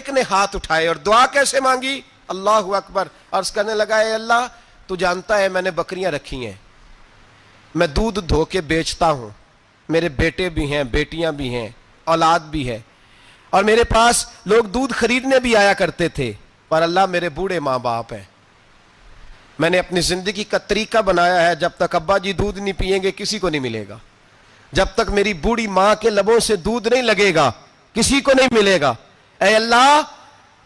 ایک نے ہاتھ اٹھائے اور دعا کیسے مانگی؟ اللہ اکبر، عرض کرنے لگا اے اللہ تو جانتا ہے میں نے بکریاں رکھی ہیں، میں دودھ دھو کے بیچتا ہوں، میرے بیٹے بھی ہیں، بیٹیاں بھی ہیں، اولاد بھی ہے، اور میرے پاس لوگ دودھ خریدنے بھی آیا کرتے تھے، پر اللہ میرے بوڑھے ماں باپ ہیں، میں نے اپنی زندگی کا طریقہ بنایا ہے جب تک ابا جی دودھ نہیں پئیں گے کسی کو نہیں ملے گا، جب تک میری بوڑھی ماں کے لبوں سے دودھ نہیں لگے گا کسی کو نہیں ملے گا۔ اے اللہ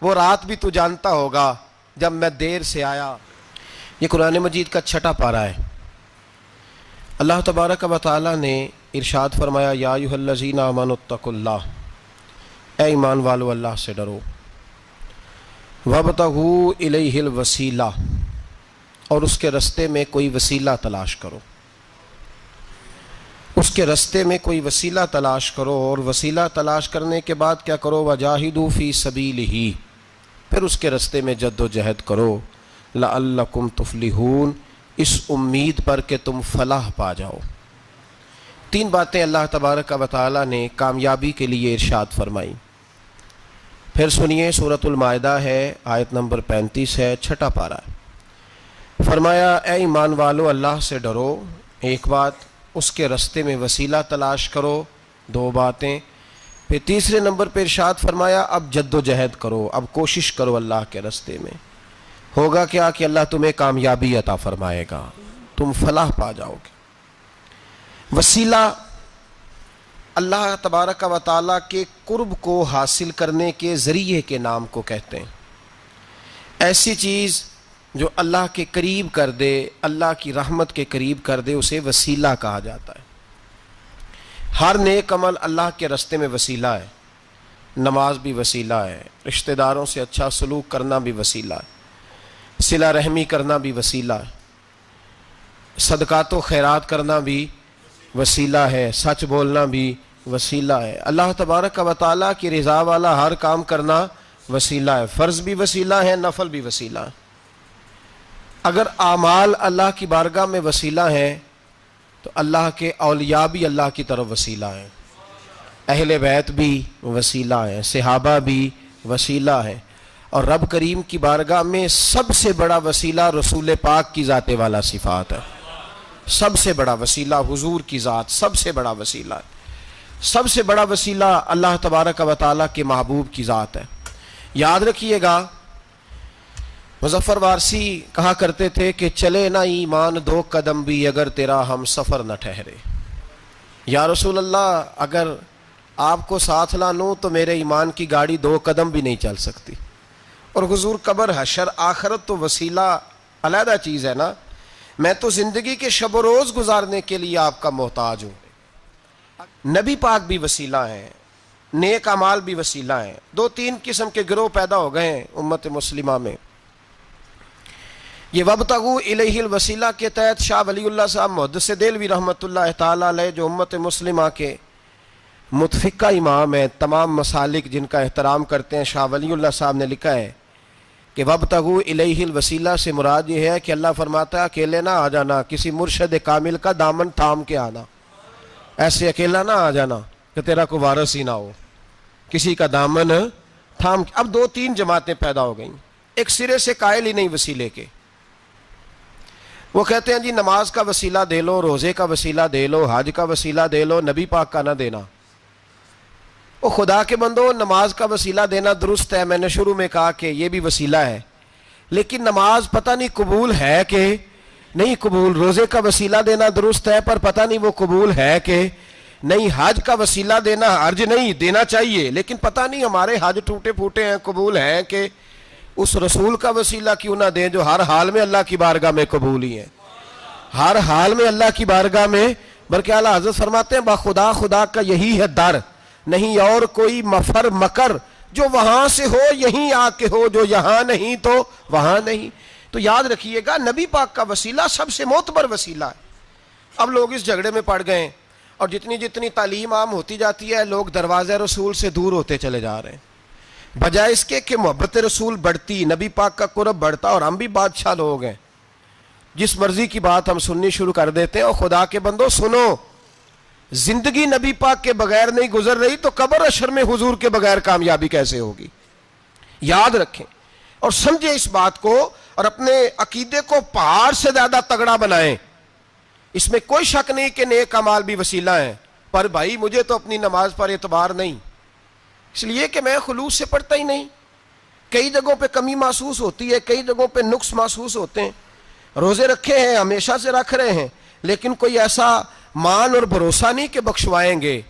وہ رات بھی تو جانتا ہوگا جب میں دیر سے آیا۔ یہ قرآن مجید کا 6واں پارہ ہے۔ اللہ تبارک و تعالی نے ارشاد فرمایا یا ایھا الذین آمنوا اتقوا اللہ، اے ایمان والو اللہ سے ڈرو، وابتغوا الیہ الوسیلہ، اور اس کے رستے میں کوئی وسیلہ تلاش کرو، اس کے رستے میں کوئی وسیلہ تلاش کرو، اور وسیلہ تلاش کرنے کے بعد کیا کرو؟ وجاہدوا فی سبیلہ، پھر اس کے رستے میں جد و جہد کرو، لعلکم تفلحون، اس امید پر کہ تم فلاح پا جاؤ۔ 3 باتیں اللہ تبارک و تعالی نے کامیابی کے لیے ارشاد فرمائی۔ پھر سنیے، سورۃ المائدہ ہے، آیت نمبر 35 ہے، 6واں پارہ ہے۔ فرمایا اے ایمان والو اللہ سے ڈرو، ایک بات، اس کے رستے میں وسیلہ تلاش کرو، 2 باتیں، پھر تیسرے نمبر پہ ارشاد فرمایا اب جد و جہد کرو، اب کوشش کرو اللہ کے رستے میں۔ ہوگا کیا کہ اللہ تمہیں کامیابی عطا فرمائے گا، تم فلاح پا جاؤ گے۔ وسیلہ اللہ تبارک و تعالیٰ کے قرب کو حاصل کرنے کے ذریعے کے نام کو کہتے ہیں۔ ایسی چیز جو اللہ کے قریب کر دے، اللہ کی رحمت کے قریب کر دے، اسے وسیلہ کہا جاتا ہے۔ ہر نیک عمل اللہ کے رستے میں وسیلہ ہے۔ نماز بھی وسیلہ ہے، رشتہ داروں سے اچھا سلوک کرنا بھی وسیلہ ہے، صلہ رحمی کرنا بھی وسیلہ ہے، صدقات و خیرات کرنا بھی وسیلہ ہے، سچ بولنا بھی وسیلہ ہے، اللہ تبارک و تعالیٰ کی رضا والا ہر کام کرنا وسیلہ ہے، فرض بھی وسیلہ ہے، نفل بھی وسیلہ ہے۔ اگر اعمال اللہ کی بارگاہ میں وسیلہ ہیں تو اللہ کے اولیاء بھی اللہ کی طرف وسیلہ ہیں، اہل بیت بھی وسیلہ ہیں، صحابہ بھی وسیلہ ہیں، اور رب کریم کی بارگاہ میں سب سے بڑا وسیلہ رسول پاک کی ذات والا صفات ہے۔ سب سے بڑا وسیلہ حضور کی ذات، سب سے بڑا وسیلہ ہے، سب سے بڑا وسیلہ اللہ تبارک و تعالیٰ کے محبوب کی ذات ہے۔ یاد رکھیے گا، مظفر وارسی کہا کرتے تھے کہ چلے نہ ایمان 2 قدم بھی اگر تیرا ہم سفر نہ ٹھہرے۔ یا رسول اللہ اگر آپ کو ساتھ نہ لوں تو میرے ایمان کی گاڑی 2 قدم بھی نہیں چل سکتی۔ اور حضور قبر حشر آخرت تو وسیلہ علیحدہ چیز ہے نا، میں تو زندگی کے شب و روز گزارنے کے لیے آپ کا محتاج ہوں۔ نبی پاک بھی وسیلہ ہیں، نیک اعمال بھی وسیلہ ہیں۔ 2-3 قسم کے گروہ پیدا ہو گئے ہیں امت مسلمہ میں۔ یہ وابتغوا الیہ الوسیلہ کے تحت شاہ ولی اللہ صاحب محدث دہلوی رحمۃ اللہ تعالی علیہ، جو امت مسلمہ کے متفقہ امام ہیں، تمام مسالک جن کا احترام کرتے ہیں، شاہ ولی اللہ صاحب نے لکھا ہے کہ وابتغوا الیہ الوسیلہ سے مراد یہ ہے کہ اللہ فرماتا ہے اکیلے نہ آ جانا، کسی مرشد کامل کا دامن تھام کے آنا، ایسے اکیلا نہ آ جانا کہ تیرا کوئی وارث ہی نہ ہو، کسی کا دامن تھام۔ اب 2-3 جماعتیں پیدا ہو گئیں، ایک سرے سے قائل ہی نہیں وسیلے کے، وہ کہتے ہیں جی نماز کا وسیلہ دے لو، روزے کا وسیلہ دے لو، حج کا وسیلہ دے لو، نبی پاک کا نہ دینا۔ وہ خدا کے بندو، نماز کا وسیلہ دینا درست ہے، میں نے شروع میں کہا کہ یہ بھی وسیلہ ہے، لیکن نماز پتہ نہیں قبول ہے کہ نہیں قبول۔ روزے کا وسیلہ دینا درست ہے پر پتہ نہیں وہ قبول ہے کہ نہیں۔ حج کا وسیلہ دینا حرج نہیں، دینا چاہیے، لیکن پتہ نہیں ہمارے حج ٹوٹے پھوٹے ہیں، قبول ہیں کہ اس رسول کا وسیلہ کیوں نہ دیں جو ہر حال میں اللہ کی بارگاہ میں قبول ہی ہے، ہر حال میں اللہ کی بارگاہ میں۔ بلکہ اعلیٰ حضرت فرماتے ہیں بخدا خدا کا یہی ہے در، نہیں اور کوئی مفر مکر، جو وہاں سے ہو یہیں آ کے ہو، جو یہاں نہیں تو وہاں نہیں۔ تو یاد رکھیے گا نبی پاک کا وسیلہ سب سے معتبر وسیلہ ہے۔ اب لوگ اس جھگڑے میں پڑ گئے ہیں، اور جتنی جتنی تعلیم عام ہوتی جاتی ہے لوگ دروازے رسول سے دور ہوتے چلے جا رہے ہیں، بجائے اس کے کہ محبت رسول بڑھتی، نبی پاک کا قرب بڑھتا، اور ہم بھی بادشاہ لوگ ہیں، جس مرضی کی بات ہم سننی شروع کر دیتے ہیں۔ اور خدا کے بندو سنو، زندگی نبی پاک کے بغیر نہیں گزر رہی تو قبر حشر میں حضور کے بغیر کامیابی کیسے ہوگی؟ یاد رکھیں اور سمجھیں اس بات کو، اور اپنے عقیدے کو پہاڑ سے زیادہ تگڑا بنائیں۔ اس میں کوئی شک نہیں کہ نیک اعمال بھی وسیلہ ہیں، پر بھائی مجھے تو اپنی نماز پر اعتبار نہیں، اس لیے کہ میں خلوص سے پڑھتا ہی نہیں، کئی جگہوں پہ کمی محسوس ہوتی ہے، کئی جگہوں پہ نقص محسوس ہوتے ہیں، روزے رکھے ہیں، ہمیشہ سے رکھ رہے ہیں، لیکن کوئی ایسا مان اور بھروسہ نہیں کہ بخشوائیں گے۔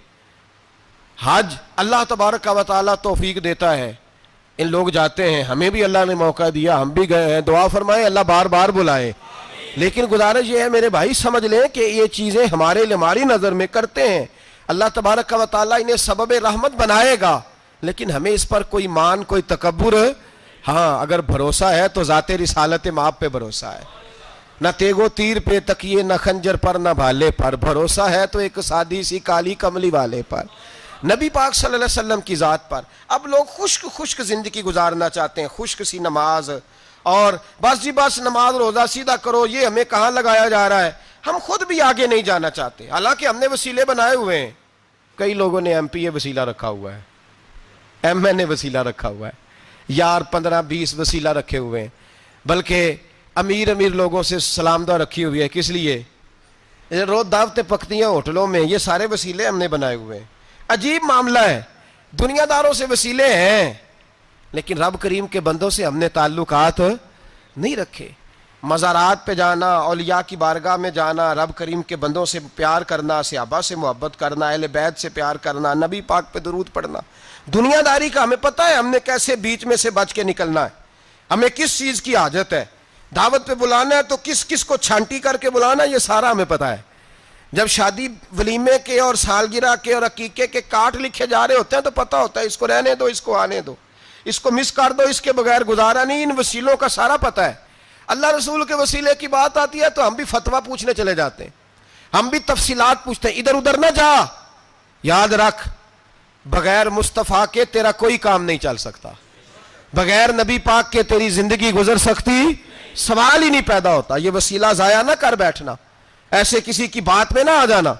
حج اللہ تبارک و تعالیٰ توفیق دیتا ہے، ان لوگ جاتے ہیں، ہمیں بھی اللہ نے موقع دیا، ہم بھی گئے ہیں، دعا فرمائیں اللہ بار بار بلائے، لیکن گزارش یہ ہے میرے بھائی سمجھ لیں کہ یہ چیزیں ہماری نظر میں کرتے ہیں، اللہ تبارک و تعالیٰ انہیں سبب رحمت بنائے گا، لیکن ہمیں اس پر کوئی مان، کوئی تکبر، ہاں اگر بھروسہ ہے تو ذات رسالت مآب پہ بھروسہ ہے، نہ تیگو تیر پہ تکیے، نہ خنجر پر، نہ بھالے پر، بھروسہ ہے تو ایک سادی سی کالی کملی والے پر، نبی پاک صلی اللہ علیہ وسلم کی ذات پر۔ اب لوگ خشک زندگی گزارنا چاہتے ہیں، خشک سی نماز، اور بس جی بس نماز روزہ سیدھا کرو، یہ ہمیں کہاں لگایا جا رہا ہے، ہم خود بھی آگے نہیں جانا چاہتے، حالانکہ ہم نے وسیلے بنائے ہوئے ہیں، کئی لوگوں نے ایم پی اے وسیلہ رکھا ہوا ہے، ایم این اے وسیلہ رکھا ہوا ہے، یار 15-20 وسیلہ رکھے ہوئے ہیں، بلکہ امیر لوگوں سے سلام دعا رکھی ہوئی ہے، کس لیے؟ روز دعوتیں پکتی ہیں ہوٹلوں میں، یہ سارے وسیلے ہم نے بنائے ہوئے ہیں۔ عجیب معاملہ ہے، دنیا داروں سے وسیلے ہیں لیکن رب کریم کے بندوں سے ہم نے تعلقات نہیں رکھے۔ مزارات پہ جانا، اولیاء کی بارگاہ میں جانا، رب کریم کے بندوں سے پیار کرنا، صحابہ سے محبت کرنا، اہل بیت سے پیار کرنا، نبی پاک پہ درود پڑھنا، دنیا داری کا ہمیں پتہ ہے ہم نے کیسے بیچ میں سے بچ کے نکلنا ہے، ہمیں کس چیز کی حاجت ہے، دعوت پہ بلانا ہے تو کس کو چھانٹی کر کے بلانا ہے، یہ سارا ہمیں پتہ ہے۔ جب شادی ولیمے کے اور سالگرہ کے اور عقیقے کے کارڈ لکھے جا رہے ہوتے ہیں تو پتہ ہوتا ہے اس کو رہنے دو، اس کو آنے دو، اس کو مس کر دو، اس کے بغیر گزارا نہیں، ان وسیلوں کا سارا پتہ ہے۔ اللہ رسول کے وسیلے کی بات آتی ہے تو ہم بھی فتویٰ پوچھنے چلے جاتے ہیں، ہم بھی تفصیلات پوچھتے ہیں، ادھر ادھر نہ جا، یاد رکھ بغیر مصطفیٰ کے تیرا کوئی کام نہیں چل سکتا، بغیر نبی پاک کے تیری زندگی گزر سکتی، سوال ہی نہیں پیدا ہوتا۔ یہ وسیلہ ضائع نہ کر بیٹھنا، ایسے کسی کی بات میں نہ آ جانا،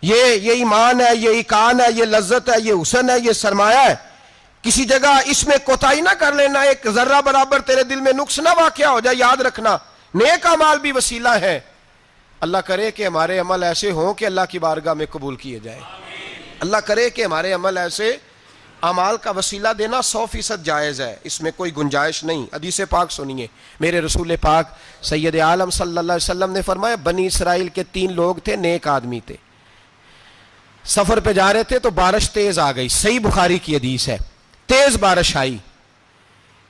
یہ ایمان ہے، یہ ایقان ہے، یہ لذت ہے، یہ حسن ہے، یہ سرمایہ ہے، کسی جگہ اس میں کوتاہی نہ کر لینا، ایک ذرہ برابر تیرے دل میں نقص نہ واقع ہو جائے، یاد رکھنا نیک اعمال بھی وسیلہ ہے۔ اللہ کرے کہ ہمارے عمل ایسے ہوں کہ اللہ کی بارگاہ میں قبول کیے جائیں، اللہ کرے کہ ہمارے عمل ایسے، اعمال کا وسیلہ دینا 100% جائز ہے، اس میں کوئی گنجائش نہیں۔ حدیث پاک سنیے، میرے رسول پاک سید عالم صلی اللہ علیہ وسلم نے فرمایا بنی اسرائیل کے 3 لوگ تھے، نیک آدمی تھے، سفر پہ جا رہے تھے تو بارش تیز آ گئی، صحیح بخاری کی حدیث ہے، تیز بارش آئی،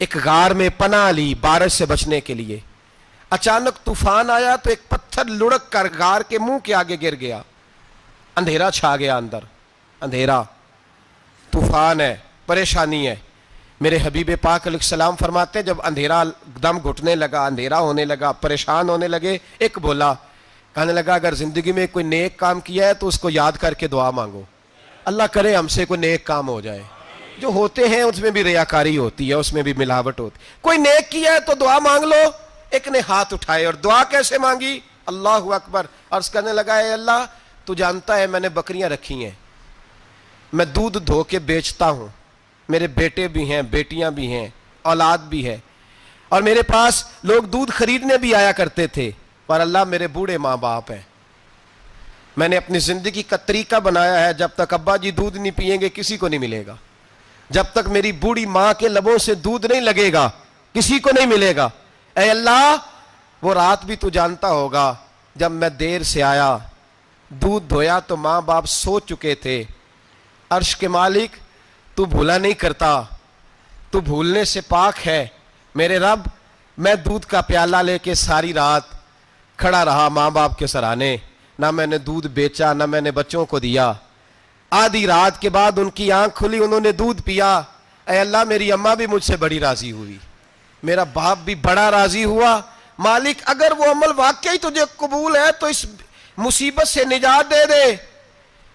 ایک غار میں پناہ لی بارش سے بچنے کے لیے، اچانک طوفان آیا تو ایک پتھر لڑک کر غار کے منہ کے آگے گر گیا، اندھیرا چھا گیا، اندر اندھیرا، طوفان ہے، پریشانی ہے۔ میرے حبیب پاک علیہ السلام فرماتے ہیں جب اندھیرا دم گھٹنے لگا، اندھیرا ہونے لگا، پریشان ہونے لگے، ایک بولا، کہنے لگا اگر زندگی میں کوئی نیک کام کیا ہے تو اس کو یاد کر کے دعا مانگو، اللہ کرے ہم سے کوئی نیک کام ہو جائے۔ جو ہوتے ہیں اس میں بھی ریاکاری ہوتی ہے، اس میں بھی ملاوٹ ہوتی ہے، کوئی نیک کیا ہے تو دعا مانگ لو۔ ایک نے ہاتھ اٹھائے اور دعا کیسے مانگی؟ اللہ اکبر، عرض کرنے لگا اے اللہ تو جانتا ہے میں نے بکریاں رکھی ہیں، میں دودھ دھو کے بیچتا ہوں، میرے بیٹے بھی ہیں، بیٹیاں بھی ہیں، اولاد بھی ہے، اور میرے پاس لوگ دودھ خریدنے بھی آیا کرتے تھے، پر اللہ میرے بوڑھے ماں باپ ہیں، میں نے اپنی زندگی کا طریقہ بنایا ہے جب تک ابا جی دودھ نہیں پئیں گے کسی کو نہیں ملے گا، جب تک میری بوڑھی ماں کے لبوں سے دودھ نہیں لگے گا کسی کو نہیں ملے گا۔ اے اللہ وہ رات بھی تو جانتا ہوگا جب میں دیر سے آیا، دودھ دھویا تو ماں باپ سو چکے تھے، عرش کے مالک تو بھولا نہیں کرتا، تو بھولنے سے پاک ہے، میرے رب میں دودھ کا پیالہ لے کے ساری رات کھڑا رہا ماں باپ کے سرانے، نہ میں نے دودھ بیچا نہ میں نے بچوں کو دیا، آدھی رات کے بعد ان کی آنکھ کھلی، انہوں نے دودھ پیا، اے اللہ میری اماں بھی مجھ سے بڑی راضی ہوئی، میرا باپ بھی بڑا راضی ہوا، مالک اگر وہ عمل واقعی تجھے قبول ہے تو اس مصیبت سے نجات دے دے۔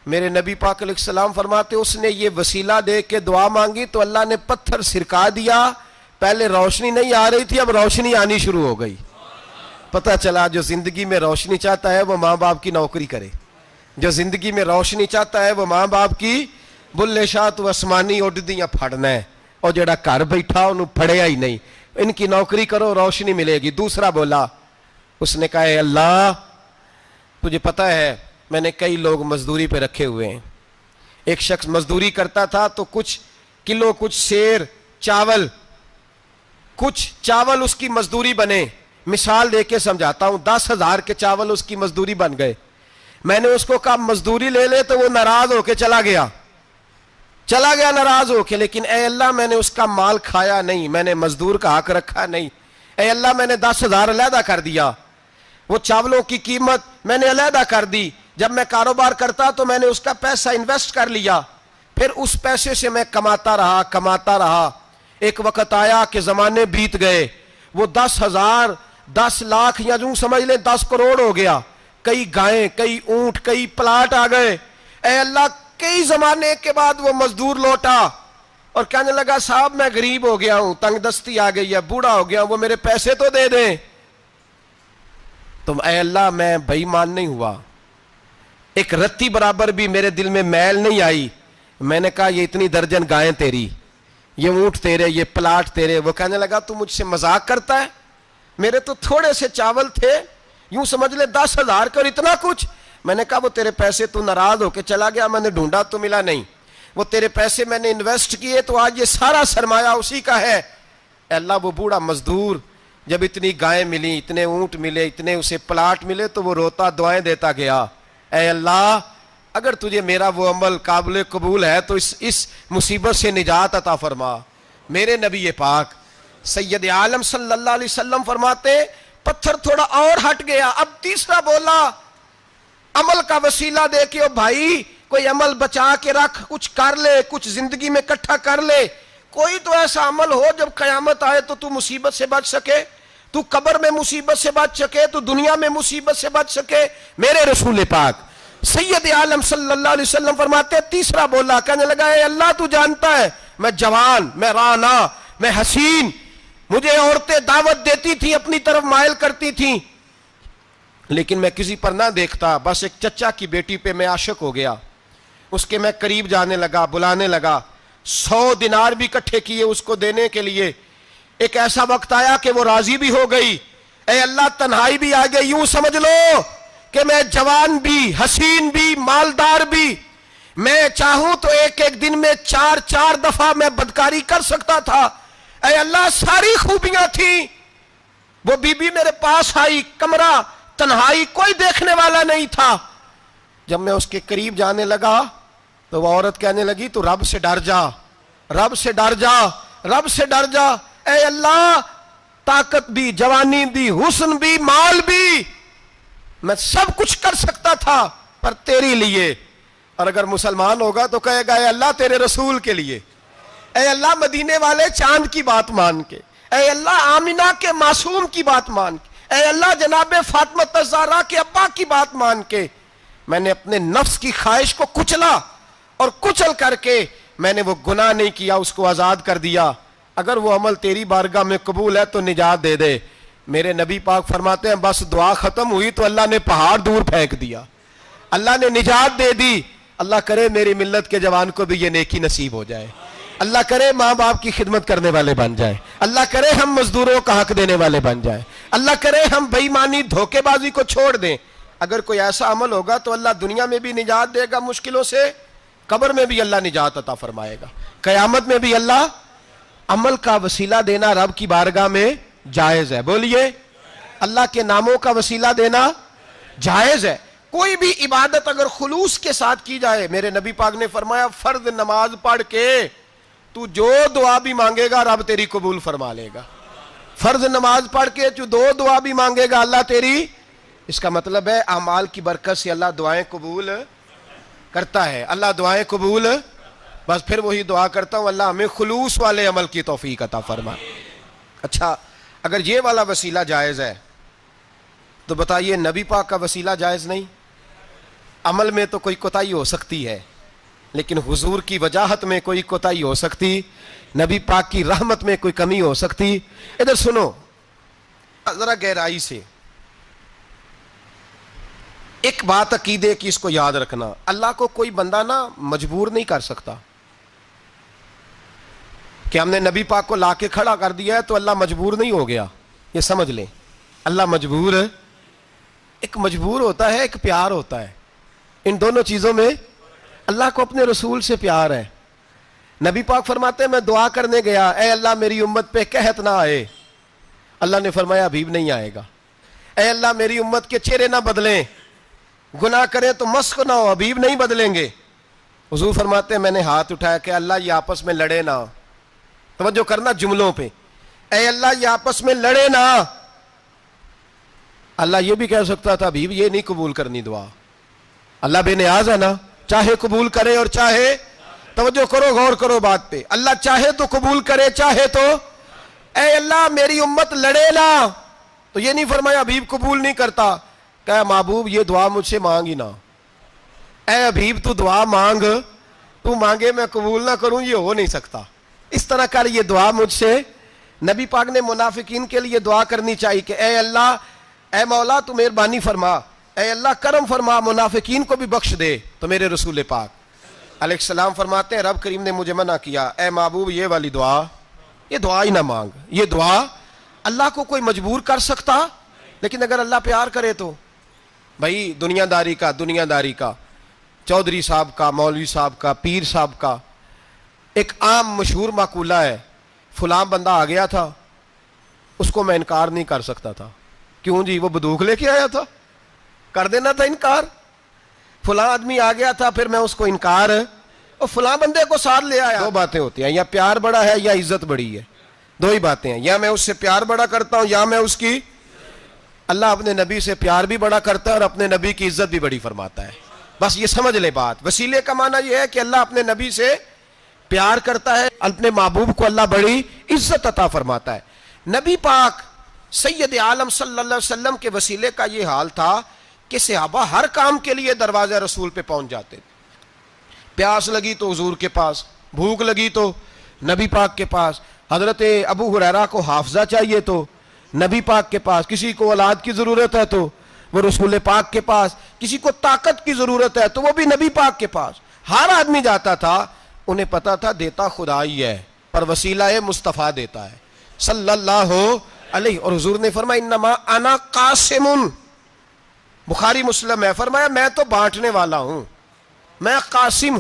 میرے نبی پاک علیہ السلام فرماتے اس نے یہ وسیلہ دے کے دعا مانگی تو اللہ نے پتھر سرکا دیا، پہلے روشنی نہیں آ رہی تھی اب روشنی آنی شروع ہو گئی۔ پتہ چلا جو زندگی میں روشنی چاہتا ہے وہ ماں باپ کی نوکری کرے، جو زندگی میں روشنی چاہتا ہے وہ ماں باپ کی بلے شاہ تو آسمانی اڈ دیاں پھڑنا ہے، اور جڑا گھر بیٹھا انہوں پڑھیا ہی نہیں، ان کی نوکری کرو روشنی ملے گی۔ دوسرا بولا، اس نے کہا اے اللہ تجھے پتہ ہے میں نے کئی لوگ مزدوری پہ رکھے ہوئے ہیں، ایک شخص مزدوری کرتا تھا تو کچھ کلو کچھ سیر چاول کچھ چاول اس کی مزدوری بنے، مثال دے کے سمجھاتا ہوں، 10,000 کے چاول اس کی مزدوری بن گئے۔ میں نے اس کو کہا مزدوری لے لے تو وہ ناراض ہو کے چلا گیا ناراض ہو کے، لیکن اے اللہ میں نے اس کا مال کھایا نہیں، میں نے مزدور کا حق رکھا نہیں، اے اللہ میں نے 10,000 علیحدہ کر دیا، وہ چاولوں کی قیمت میں نے علیحدہ کر دی، جب میں کاروبار کرتا تو میں نے اس کا پیسہ انویسٹ کر لیا، پھر اس پیسے سے میں کماتا رہا، ایک وقت آیا کہ زمانے بیت گئے، وہ 10,000 10 لاکھ یا یوں سمجھ لیں 10 کروڑ ہو گیا، کئی گائیں کئی اونٹ کئی پلاٹ آ گئے۔ اے اللہ کئی زمانے کے بعد وہ مزدور لوٹا اور کہنے لگا صاحب میں غریب ہو گیا ہوں، تنگ دستی آ گئی ہے، بوڑھا ہو گیا ہوں، وہ میرے پیسے تو دے دیں۔ تم اے اللہ میں بے ایمان نہیں ہوا، ایک رتی برابر بھی میرے دل میں میل نہیں آئی۔ میں نے کہا یہ اتنی درجن گائیں تیری، یہ اونٹ تیرے، یہ پلاٹ تیرے۔ وہ کہنے لگا تو مجھ سے مذاق کرتا ہے، میرے تو تھوڑے سے چاول تھے، یوں سمجھ لے 10,000 کا اور اتنا کچھ۔ میں نے کہا وہ تیرے پیسے تو ناراض ہو کے چلا گیا، میں نے ڈھونڈا تو ملا نہیں، وہ تیرے پیسے میں نے انویسٹ کیے تو آج یہ سارا سرمایہ اسی کا ہے۔ اے اللہ وہ بوڑھا مزدور جب اتنی گائیں ملی، اتنے اونٹ ملے، اتنے اسے پلاٹ ملے تو وہ روتا دعائیں دیتا گیا، اے اللہ اگر تجھے میرا وہ عمل قابل قبول ہے تو اس مصیبت سے نجات عطا فرما۔ میرے نبی پاک سید عالم صلی اللہ علیہ وسلم فرماتے پتھر تھوڑا اور ہٹ گیا، اب تیسرا بولا عمل کا وسیلہ دے کے، او بھائی کوئی عمل بچا کے رکھ، کچھ کر لے، کچھ زندگی میں اکٹھا کر لے، کوئی تو ایسا عمل ہو جب قیامت آئے تو مصیبت سے بچ سکے، تو قبر میں مصیبت سے بچ سکے، تو دنیا میں مصیبت سے بچ سکے۔ میرے رسول پاک سید عالم صلی اللہ علیہ وسلم فرماتے تیسرا بولا، کہنے لگا اے اللہ تو جانتا ہے میں جوان، میں رانا، میں حسین، مجھے عورتیں دعوت دیتی تھی، اپنی طرف مائل کرتی تھیں، لیکن میں کسی پر نہ دیکھتا، بس ایک چچا کی بیٹی پہ میں عاشق ہو گیا، اس کے میں قریب جانے لگا، بلانے لگا، 100 دینار بھی اکٹھے کیے اس کو دینے کے لیے۔ ایک ایسا وقت آیا کہ وہ راضی بھی ہو گئی، اے اللہ تنہائی بھی آ گئی، یوں سمجھ لو کہ میں جوان بھی، حسین بھی، مالدار بھی، میں چاہوں تو ایک دن میں 4 دفعہ میں بدکاری کر سکتا تھا۔ اے اللہ ساری خوبیاں تھیں، وہ بی بی میرے پاس آئی، کمرہ تنہائی، کوئی دیکھنے والا نہیں تھا۔ جب میں اس کے قریب جانے لگا تو وہ عورت کہنے لگی تو رب سے ڈر جا، رب سے ڈر جا، رب سے ڈر جا۔ اے اللہ طاقت بھی، جوانی بھی، حسن بھی، مال بھی، میں سب کچھ کر سکتا تھا پر تیری لیے، اور اگر مسلمان ہوگا تو کہے گا اے اللہ تیرے رسول کے لیے، اے اللہ مدینے والے چاند کی بات مان کے، اے اللہ آمینہ کے معصوم کی بات مان کے، اے اللہ جناب فاطمہ الزہرا کے ابا کی بات مان کے میں نے اپنے نفس کی خواہش کو کچلا، اور کچل کر کے میں نے وہ گناہ نہیں کیا، اس کو آزاد کر دیا۔ اگر وہ عمل تیری بارگاہ میں قبول ہے تو نجات دے دے۔ میرے نبی پاک فرماتے ہیں بس دعا ختم ہوئی تو اللہ نے پہاڑ دور پھینک دیا، اللہ نے نجات دے دی۔ اللہ کرے میری ملت کے جوان کو بھی یہ نیکی نصیب ہو جائے، اللہ کرے ماں باپ کی خدمت کرنے والے بن جائیں، اللہ کرے ہم مزدوروں کا حق دینے والے بن جائیں، اللہ کرے ہم بے ایمانی دھوکے بازی کو چھوڑ دیں۔ اگر کوئی ایسا عمل ہوگا تو اللہ دنیا میں بھی نجات دے گا مشکلوں سے، قبر میں بھی اللہ نجات عطا فرمائے گا، قیامت میں بھی اللہ۔ عمل کا وسیلہ دینا رب کی بارگاہ میں جائز ہے، بولیے اللہ کے ناموں کا وسیلہ دینا جائز ہے۔ کوئی بھی عبادت اگر خلوص کے ساتھ کی جائے، میرے نبی پاک نے فرمایا فرض نماز پڑھ کے تو جو دعا بھی مانگے گا رب تیری قبول فرما لے گا، فرض نماز پڑھ کے جو دعا بھی مانگے گا اللہ تیری، اس کا مطلب ہے اعمال کی برکت سے اللہ دعائیں قبول کرتا ہے، اللہ دعائیں قبول، بس پھر وہی دعا کرتا ہوں اللہ ہمیں خلوص والے عمل کی توفیق عطا فرما۔ اچھا اگر یہ والا وسیلہ جائز ہے تو بتائیے نبی پاک کا وسیلہ جائز نہیں؟ عمل میں تو کوئی کوتاہی ہو سکتی ہے لیکن حضور کی وجاہت میں کوئی کوتاہی ہو سکتی، نبی پاک کی رحمت میں کوئی کمی ہو سکتی۔ ادھر سنو ذرا گہرائی سے، ایک بات عقیدے کی اس کو یاد رکھنا، اللہ کو کوئی بندہ نا مجبور نہیں کر سکتا، کہ ہم نے نبی پاک کو لا کے کھڑا کر دیا ہے تو اللہ مجبور نہیں ہو گیا، یہ سمجھ لیں۔ اللہ مجبور، ایک مجبور ہوتا ہے، ایک پیار ہوتا ہے، ان دونوں چیزوں میں اللہ کو اپنے رسول سے پیار ہے۔ نبی پاک فرماتے ہیں میں دعا کرنے گیا، اے اللہ میری امت پہ قحط نہ آئے، اللہ نے فرمایا حبیب نہیں آئے گا۔ اے اللہ میری امت کے چہرے نہ بدلیں، گناہ کریں تو مسخ نہ ہو، حبیب نہیں بدلیں گے۔ حضور فرماتے ہیں میں نے ہاتھ اٹھایا کہ اللہ یہ آپس میں لڑے نہ، توجہ کرنا جملوں پہ، اے اللہ یہ آپس میں لڑے نہ۔ اللہ یہ بھی کہہ سکتا تھا حبیب یہ نہیں قبول کرنی دعا، اللہ بے نیاز ہے نا، چاہے قبول کرے اور چاہے، توجہ کرو غور کرو بات پہ، اللہ چاہے تو قبول کرے چاہے تو، اے اللہ میری امت لڑے نہ، تو یہ نہیں فرمایا حبیب قبول نہیں کرتا، کہا محبوب یہ دعا مجھ سے مانگ ہی نہ، اے حبیب تو دعا مانگ، تو مانگے میں قبول نہ کروں یہ ہو نہیں سکتا، اس طرح کر یہ دعا مجھ سے۔ نبی پاک نے منافقین کے لیے دعا کرنی چاہیے کہ اے اللہ، اے مولا تو مہربانی فرما، اے اللہ کرم فرما، منافقین کو بھی بخش دے۔ تو میرے رسول پاک علیہ السلام فرماتے ہیں رب کریم نے مجھے منع کیا، اے محبوب یہ والی دعا، یہ دعا ہی نہ مانگ، یہ دعا اللہ کو کوئی مجبور کر سکتا، لیکن اگر اللہ پیار کرے تو، بھائی دنیا داری کا چودھری صاحب کا، مولوی صاحب کا، پیر صاحب کا ایک عام مشہور مقولہ ہے، فلاں بندہ آ گیا تھا اس کو میں انکار نہیں کر سکتا تھا، کیوں جی وہ بندوق لے کے آیا تھا، کر دینا تھا انکار، فلاں آدمی آ گیا تھا پھر میں اس کو انکار، اور فلاں بندے کو ساتھ لے آیا۔ دو باتیں ہوتی ہیں، یا پیار بڑا ہے یا عزت بڑی ہے، دو ہی باتیں ہیں، یا میں اس سے پیار بڑا کرتا ہوں یا میں اس کی، اللہ اپنے نبی سے پیار بھی بڑا کرتا ہے اور اپنے نبی کی عزت بھی بڑی فرماتا ہے، بس یہ سمجھ لے بات۔ وسیلے کا معنی یہ ہے کہ اللہ اپنے نبی سے پیار کرتا ہے، اپنے محبوب کو اللہ بڑی عزت عطا فرماتا ہے۔ نبی پاک سید عالم صلی اللہ علیہ وسلم کے وسیلے کا یہ حال تھا کہ صحابہ ہر کام کے لیے دروازہ رسول پہ پہنچ جاتے، پیاس لگی تو حضور کے پاس، بھوک لگی تو نبی پاک کے پاس، حضرت ابو ہریرہ کو حافظہ چاہیے تو نبی پاک کے پاس، کسی کو اولاد کی ضرورت ہے تو وہ رسول پاک کے پاس، کسی کو طاقت کی ضرورت ہے تو وہ بھی نبی پاک کے پاس، ہر آدمی جاتا تھا، انہیں پتا تھا دیتا خدا ہی ہے پر وسیلہ مصطفیٰ دیتا ہے صلی اللہ علیہ، اور حضور نے فرمایا انما انا قاسم، بخاری مسلم ہے، فرمایا میں تو بانٹنے والا ہوں، میں قاسم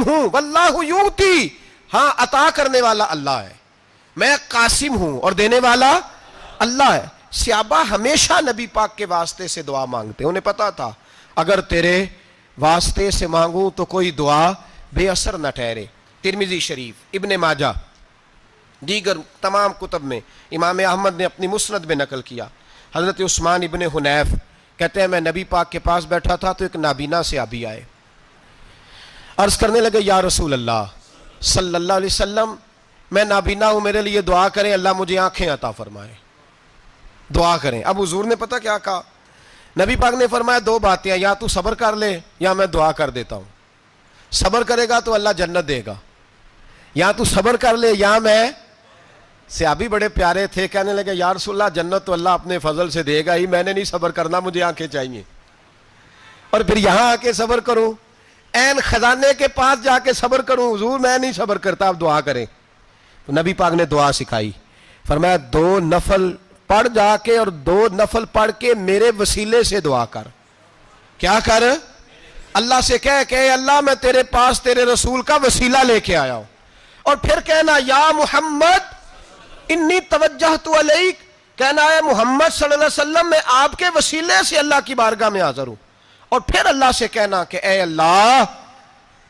ہوں، واللہ یؤتی، ہاں عطا کرنے والا اللہ ہے، میں قاسم ہوں اور دینے والا اللہ ہے۔ صحابہ ہمیشہ نبی پاک کے واسطے سے دعا مانگتے، انہیں پتا تھا اگر تیرے واسطے سے مانگوں تو کوئی دعا بے اثر نہ ٹھہرے۔ ترمذی شریف، ابن ماجہ، دیگر تمام کتب میں امام احمد نے اپنی مسند میں نقل کیا، حضرت عثمان ابن حنیف کہتے ہیں میں نبی پاک کے پاس بیٹھا تھا تو ایک نابینا صحابی آئے، عرض کرنے لگے یا رسول اللہ صلی اللہ علیہ وسلم میں نابینا ہوں، میرے لیے دعا کریں اللہ مجھے آنکھیں عطا فرمائے، دعا کریں۔ اب حضور نے پتہ کیا کہا، نبی پاک نے فرمایا دو باتیں ہیں، یا تو صبر کر لے یا میں دعا کر دیتا ہوں، صبر کرے گا تو اللہ جنت دے گا، یا تو صبر کر لے یا میں، صحابی بڑے پیارے تھے، کہنے لگے یا رسول اللہ جنت تو اللہ اپنے فضل سے دے گا ہی، میں نے نہیں صبر کرنا، مجھے آنکھیں چاہیے، اور پھر یہاں آ کے صبر کروں، این خزانے کے پاس جا کے صبر کروں، حضور میں نہیں صبر کرتا، آپ دعا کریں۔ تو نبی پاک نے دعا سکھائی، فرمایا 2 نفل پڑھ جا کے اور 2 نفل پڑھ کے میرے وسیلے سے دعا کر، کیا کر، اللہ سے کہہ کہ اے اللہ میں تیرے پاس تیرے رسول کا وسیلہ لے کے آیا ہوں، اور پھر کہنا یا محمد انی توجہت علیک، کہنا ہے محمد صلی اللہ علیہ وسلم میں آپ کے وسیلے سے اللہ کی بارگاہ میں حاضر ہوں، اور پھر اللہ سے کہنا کہ اے اللہ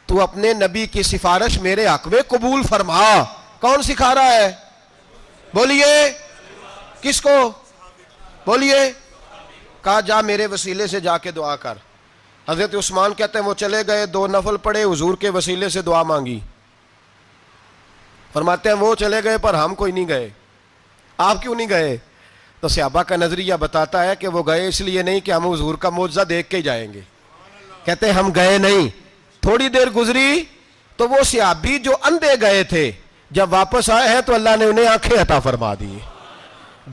تو اپنے نبی کی سفارش میرے حق میں قبول فرما۔ کون سکھا رہا ہے؟ بولیے کس کو؟ بولیے، کہا جا میرے وسیلے سے جا کے دعا کر۔ حضرت عثمان کہتے ہیں وہ چلے گئے، 2 نفل پڑھے، حضور کے وسیلے سے دعا مانگی، فرماتے ہیں وہ چلے گئے پر ہم کوئی نہیں گئے، آپ کیوں نہیں گئے؟ تو صحابہ کا نظریہ بتاتا ہے کہ وہ گئے اس لیے نہیں کہ ہم حضور کا معجزہ دیکھ کے جائیں گے، کہتے ہیں ہم گئے نہیں، تھوڑی دیر گزری تو وہ صحابی جو اندھے گئے تھے جب واپس آئے ہیں تو اللہ نے انہیں آنکھیں عطا فرما دی،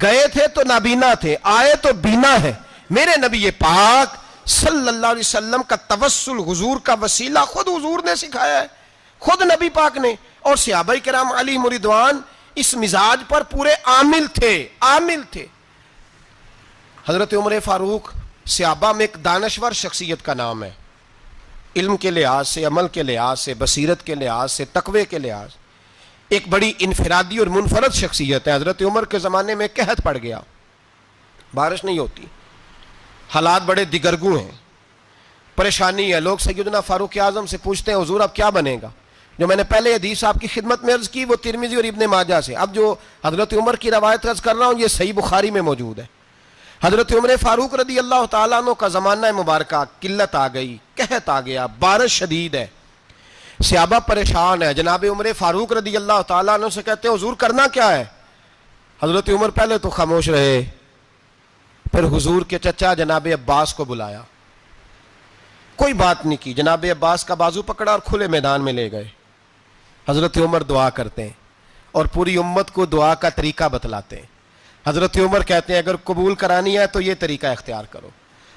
گئے تھے تو نابینا تھے، آئے تو بینا ہے۔ میرے نبی پاک صلی اللہ علیہ وسلم کا توسل، حضور کا وسیلہ خود حضور نے سکھایا ہے، خود نبی پاک نے اور صحابہ کرام علیہم رضوان اس مزاج پر پورے عامل تھے. حضرت عمر فاروق صحابہ میں ایک دانشور شخصیت کا نام ہے، علم کے لحاظ سے، عمل کے لحاظ سے، بصیرت کے لحاظ سے، تقوی کے لحاظ سے ایک بڑی انفرادی اور منفرد شخصیت ہے. حضرت عمر کے زمانے میں قحط پڑ گیا، بارش نہیں ہوتی، حالات بڑے دگرگوں ہیں، پریشانی ہے. لوگ سیدنا فاروق اعظم سے پوچھتے ہیں حضور اب کیا بنے گا؟ جو میں نے پہلے حدیث آپ کی خدمت میں عرض کی وہ ترمذی اور ابن ماجہ سے. اب جو حضرت عمر کی روایت عرض کر رہا ہوں یہ صحیح بخاری میں موجود ہے. حضرت عمر فاروق رضی اللہ تعالیٰ عنہ کا زمانہ مبارکہ، قلت آ گئی، قحط آ گیا، بارش شدید ہے، صحابہ پریشان ہے. جناب عمر فاروق رضی اللہ تعالیٰ عنہ سے کہتے ہیں حضور کرنا کیا ہے؟ حضرت عمر پہلے تو خاموش رہے، پھر حضور کے چچا جناب عباس کو بلایا، کوئی بات نہیں کی. جناب عباس کا بازو پکڑا اور کھلے میدان میں لے گئے. حضرت عمر دعا کرتے ہیں اور پوری امت کو دعا کا طریقہ بتلاتے ہیں. حضرت عمر کہتے ہیں اگر قبول کرانی ہے تو یہ طریقہ اختیار کرو،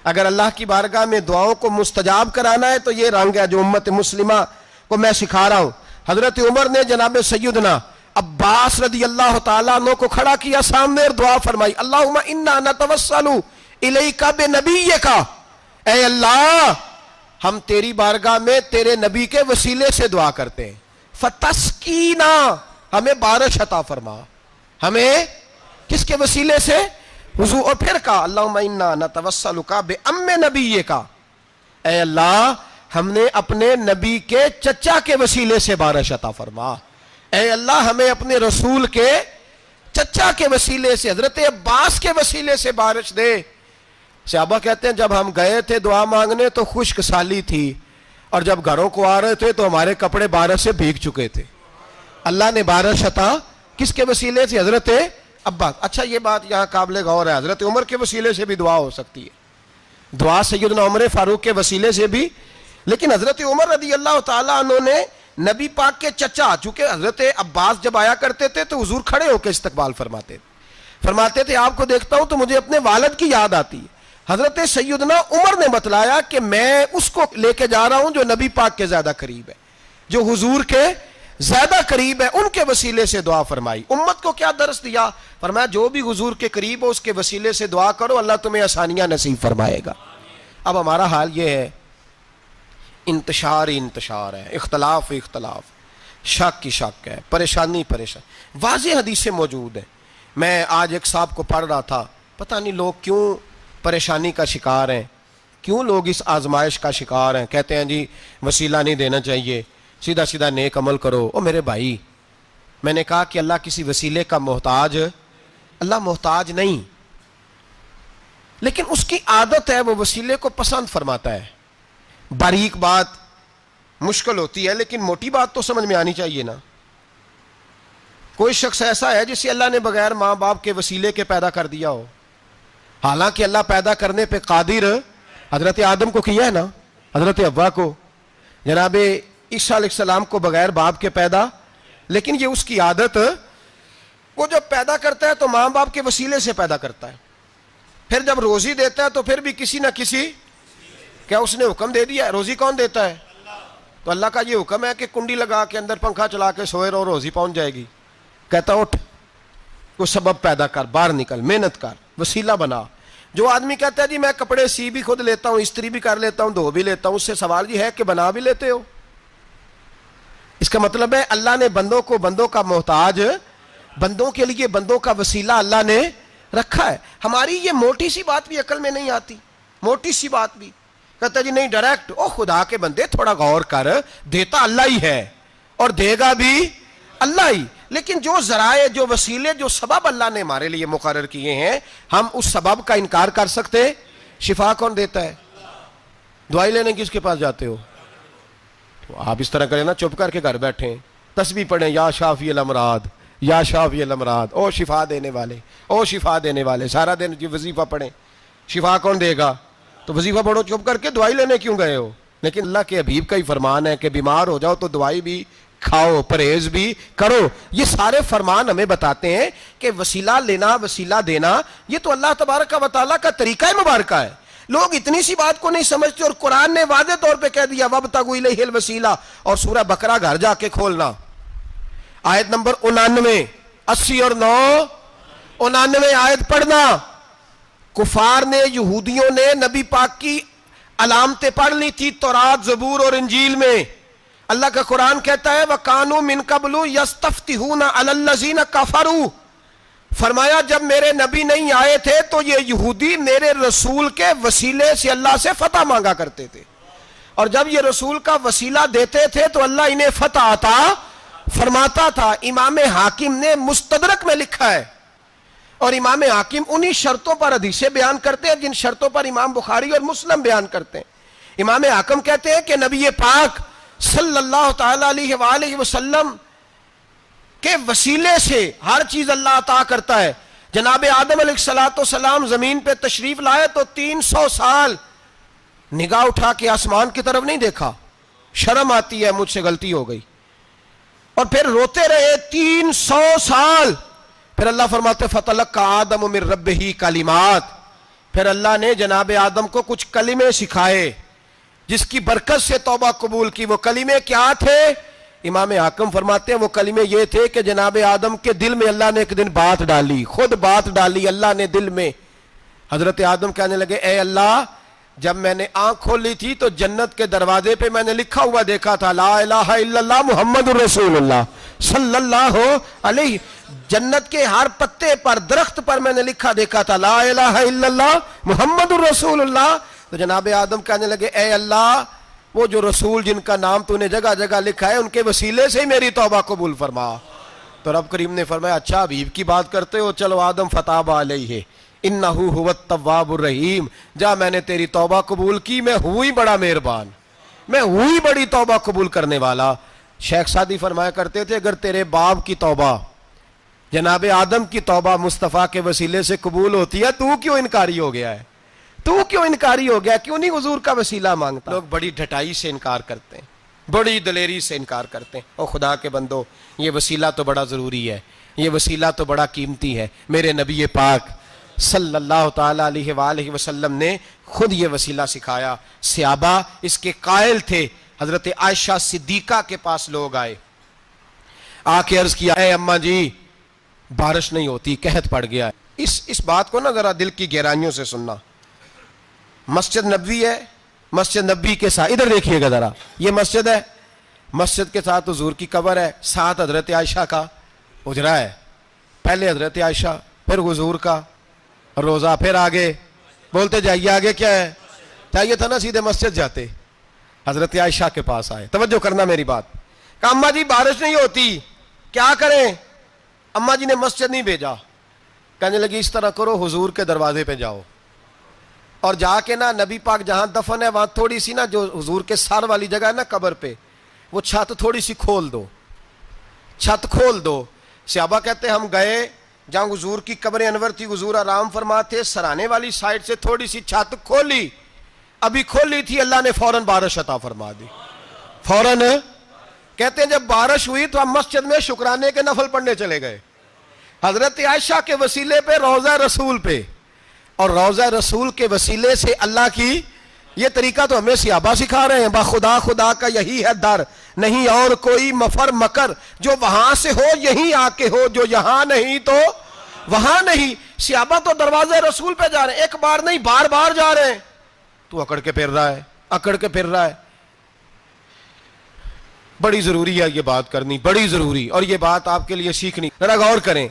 اگر اللہ کی بارگاہ میں دعاؤں کو مستجاب کرانا ہے تو یہ رنگ ہے جو امت مسلمہ کو میں سکھا رہا ہوں. حضرت عمر نے جناب سیدنا عباس رضی اللہ تعالیٰ عنہ کو کھڑا کیا سامنے اور دعا فرمائی، اللہم انا نتوسل الیک بنبیک، اے اللہ ہم تیری بارگاہ میں تیرے نبی کے وسیلے سے دعا کرتے ہیں، فتسقینا، ہمیں بارش عطا فرما. ہمیں کس کے وسیلے سے؟ حضور. اور پھر کہا اللہم انا نتوسلک بام نبیک، اے اللہ ہم نے اپنے نبی کے چچا کے وسیلے سے بارش عطا فرما. اے اللہ ہمیں اپنے رسول کے چچا کے وسیلے سے، حضرت عباس کے وسیلے سے بارش دے. صحابہ کہتے ہیں جب ہم گئے تھے دعا مانگنے تو خشک سالی تھی، اور جب گھروں کو آ رہے تھے تو ہمارے کپڑے بارش سے بھیگ چکے تھے. اللہ نے بارش عطا کس کے وسیلے سے؟ حضرت عباس. اچھا یہ بات یہاں قابل غور ہے، حضرت عمر کے وسیلے سے بھی دعا ہو سکتی ہے، دعا سیدنا عمر فاروق کے وسیلے سے بھی. لیکن حضرت عمر رضی اللہ تعالیٰ عنہ نے نبی پاک کے چچا، چونکہ حضرت عباس جب آیا کرتے تھے تو حضور کھڑے ہو کے استقبال فرماتے تھے آپ کو دیکھتا ہوں تو مجھے اپنے والد کی یاد آتی ہے. حضرت سیدنا عمر نے بتلایا کہ میں اس کو لے کے جا رہا ہوں جو نبی پاک کے زیادہ قریب ہے، جو حضور کے زیادہ قریب ہے، ان کے وسیلے سے دعا فرمائی. امت کو کیا درس دیا؟ فرمایا جو بھی حضور کے قریب ہو اس کے وسیلے سے دعا کرو، اللہ تمہیں آسانیاں نصیب فرمائے گا. اب ہمارا حال یہ ہے، انتشار ہے، اختلاف شک کی شک ہے، پریشانی. واضح حدیثیں موجود ہیں. میں آج ایک صاحب کو پڑھ رہا تھا، پتہ نہیں لوگ کیوں پریشانی کا شکار ہیں، کیوں لوگ اس آزمائش کا شکار ہیں. کہتے ہیں جی وسیلہ نہیں دینا چاہیے، سیدھا نیک عمل کرو. او میرے بھائی، میں نے کہا کہ اللہ کسی وسیلے کا محتاج، اللہ محتاج نہیں، لیکن اس کی عادت ہے وہ وسیلے کو پسند فرماتا ہے. باریک بات مشکل ہوتی ہے لیکن موٹی بات تو سمجھ میں آنی چاہیے نا. کوئی شخص ایسا ہے جسے اللہ نے بغیر ماں باپ کے وسیلے کے پیدا کر دیا ہو، حالانکہ اللہ پیدا کرنے پہ قادر حضرت آدم کو کیا ہے نا، حضرت حوا کو، جناب عیسیٰ علیہ السلام کو بغیر باپ کے پیدا. لیکن یہ اس کی عادت، وہ جب پیدا کرتا ہے تو ماں باپ کے وسیلے سے پیدا کرتا ہے، پھر جب روزی دیتا ہے تو پھر بھی کسی نہ کسی، کیا اس نے حکم دے دیا ہے؟ روزی کون دیتا ہے؟ تو اللہ کا یہ حکم ہے کہ کنڈی لگا کے اندر پنکھا چلا کے سوئے رہو، روزی پہنچ جائے گی. کہتا اٹھ، کوئی سبب پیدا کر، باہر نکل، محنت کر، وسیلہ بنا. جو آدمی کہتا ہے جی میں کپڑے سی بھی خود لیتا ہوں، استری بھی کر لیتا ہوں، دھو بھی لیتا ہوں، اس سے سوال یہ ہے کہ بنا بھی لیتے ہو؟ اس کا مطلب ہے اللہ نے بندوں کو بندوں کا محتاج، بندوں کے لیے بندوں کا وسیلہ اللہ نے رکھا ہے. ہماری یہ موٹی سی بات بھی عقل میں نہیں آتی، موٹی سی بات بھی. کہتا جی نہیں ڈائریکٹ، او خدا کے بندے تھوڑا غور کر، دیتا اللہ ہی ہے اور دے گا بھی اللہ ہی. لیکن جو ذرائع، جو وسیلے، جو سبب اللہ نے ہمارے لیے مقرر کیے ہیں، ہم اس سبب کا انکار کر سکتے؟ شفا کون دیتا ہے؟ دوائی لینے کس کے پاس جاتے ہو؟ تو آپ اس طرح کریں نا، چپ کر کے گھر بیٹھیں، تسبیح پڑھیں، یا شافی الامراض، یا شافی الامراض، او شفا دینے والے، او شفا دینے والے. سارا دن جی وظیفہ پڑھیں، شفا کون دے گا؟ تو وظیفہ پڑھو چپ کر کے، دوائی لینے کیوں گئے ہو؟ لیکن اللہ کے حبیب کا ہی فرمان ہے کہ بیمار ہو جاؤ تو دوائی بھی کھاؤ، پرہیز بھی کرو. یہ سارے فرمان ہمیں بتاتے ہیں کہ وسیلہ لینا، وسیلہ دینا، یہ تو اللہ تبارک و تعالیٰ کا طریقہ مبارکہ ہے. لوگ اتنی سی بات کو نہیں سمجھتے، اور قرآن نے واضح طور پہ کہہ دیا وَابْتَغُوا إِلَيْهِ الْوَسِيلَةَ، اور سورہ بقرہ گھر جا کے کھولنا، آیت نمبر 99، 80 اور 99 آیت پڑھنا۔ کفار نے، یہودیوں نے نبی پاک کی علامتیں پڑھ لی تھی تورات، زبور اور انجیل میں۔ اللہ کا قرآن کہتا ہے وَكَانُوا مِن قَبْلُ يَسْتَفْتِحُونَ عَلَى الَّذِينَ كَفَرُوا، فرمایا جب میرے نبی نہیں آئے تھے تو یہ یہودی میرے رسول کے وسیلے سے اللہ سے فتح مانگا کرتے تھے، اور جب یہ رسول کا وسیلہ دیتے تھے تو اللہ انہیں فتح عطا فرماتا تھا۔ امام حاکم نے مستدرک میں لکھا ہے، اور امام حاکم انہی شرطوں پر حدیثیں بیان کرتے ہیں جن شرطوں پر امام بخاری اور مسلم بیان کرتے ہیں۔ امام حاکم کہتے ہیں کہ نبی پاک صلی اللہ تعالی علیہ وآلہ وسلم کے وسیلے سے ہر چیز اللہ عطا کرتا ہے۔ جناب آدم علیہ السلام زمین پہ تشریف لائے تو 300 سال نگاہ اٹھا کے آسمان کی طرف نہیں دیکھا، شرم آتی ہے مجھ سے غلطی ہو گئی، اور پھر روتے رہے 300 سال۔ پھر اللہ فرماتے فَتَلَقَّى آدَمُ مِن رَبِّهِ کلمات، پھر اللہ نے جناب آدم کو کچھ کلمے سکھائے جس کی برکت سے توبہ قبول کی۔ وہ کلمے کیا تھے؟ امام حاکم فرماتے ہیں وہ کلمے یہ تھے کہ جناب آدم کے دل میں اللہ نے ایک دن بات ڈالی، خود بات ڈالی اللہ نے دل میں۔ حضرت آدم کہنے لگے اے اللہ، جب میں نے آنکھ کھولی تھی تو جنت کے دروازے پہ میں نے لکھا ہوا دیکھا تھا لا الہ الا اللہ محمد الرسول اللہ صلی اللہ علیہ، جنت کے ہر پتے پر، درخت پر میں نے لکھا دیکھا تھا لا الہ الا اللہ محمد الرسول اللہ۔ تو جناب آدم کہنے لگے اے اللہ، وہ جو رسول جن کا نام تو نے جگہ جگہ لکھا ہے ان کے وسیلے سے ہی میری توبہ قبول فرما۔ تو رب کریم نے فرمایا اچھا حبیب کی بات کرتے ہو، چلو آدم فتاب علیہ انہ هو التواب الرحیم، جا میں نے تیری توبہ قبول کی، میں ہوئی بڑا مہربان، میں ہوئی بڑی توبہ قبول کرنے والا۔ شیخ سعدی فرمایا کرتے تھے اگر تیرے باپ کی توبہ، جناب آدم کی توبہ مصطفیٰ کے وسیلے سے قبول ہوتی ہے، تو کیوں انکاری ہو گیا ہے؟ تو کیوں انکاری ہو گیا؟ کیوں نہیں حضور کا وسیلہ مانگتا؟ لوگ بڑی ڈھٹائی سے انکار کرتے ہیں، بڑی دلیری سے انکار کرتے ہیں۔ او خدا کے بندو، یہ وسیلہ تو بڑا ضروری ہے، یہ وسیلہ تو بڑا قیمتی ہے۔ میرے نبی پاک صلی اللہ تعالی علیہ وآلہ وسلم نے خود یہ وسیلہ سکھایا۔ صحابہ اس کے قائل تھے۔ حضرت عائشہ صدیقہ کے پاس لوگ آئے، آ کے عرض کیا اے اماں جی بارش نہیں ہوتی، قحط پڑ گیا ہے۔ اس بات کو نا ذرا دل کی گہرائیوں سے سننا۔ مسجد نبوی ہے، مسجد نبوی کے ساتھ ادھر دیکھیے گا ذرا، یہ مسجد ہے، مسجد کے ساتھ حضور کی قبر ہے، ساتھ حضرت عائشہ کا حجرہ ہے، پہلے حضرت عائشہ پھر حضور کا روزہ، پھر آگے بولتے جائیے آگے کیا ہے؟ چاہیے تھا نا سیدھے مسجد جاتے۔ حضرت عائشہ کے پاس آئے، توجہ کرنا میری بات، کہ اماں جی بارش نہیں ہوتی کیا کریں؟ اماں جی نے مسجد نہیں بھیجا، کہنے لگی اس طرح کرو حضور کے دروازے پہ جاؤ، اور جا کے نا نبی پاک جہاں دفن ہے وہاں تھوڑی سی نا جو حضور کے سر والی جگہ ہے نا قبر پہ، وہ چھت تھوڑی سی کھول دو، چھت کھول دو۔ صحابہ کہتے ہم گئے جہاں حضور کی قبر انور تھی، حضور آرام فرماتے، سرانے والی سائڈ سے تھوڑی سی چھت کھولی، ابھی کھولی تھی اللہ نے فوراً بارش عطا فرما دی، فوراً۔ کہتے ہیں جب بارش ہوئی تو ہم مسجد میں شکرانے کے نفل پڑھنے چلے گئے، حضرت عائشہ کے وسیلے پہ، روضہ رسول پہ، اور روضہ رسول کے وسیلے سے اللہ کی یہ طریقہ تو ہمیں صحابہ سکھا رہے ہیں، خدا خدا کا یہی ہے در، نہیں اور کوئی مفر مکر، جو وہاں سے ہو یہیں آ کے ہو، جو یہاں نہیں تو وہاں نہیں۔ صحابہ تو دروازے رسول پہ جا رہے ہیں، ایک بار نہیں بار بار جا رہے ہیں، تو اکڑ کے پھر رہا ہے، اکڑ کے پھر رہا ہے۔ بڑی ضروری ہے یہ بات کرنی، بڑی ضروری، اور یہ بات آپ کے لیے سیکھنی، ذرا غور کریں۔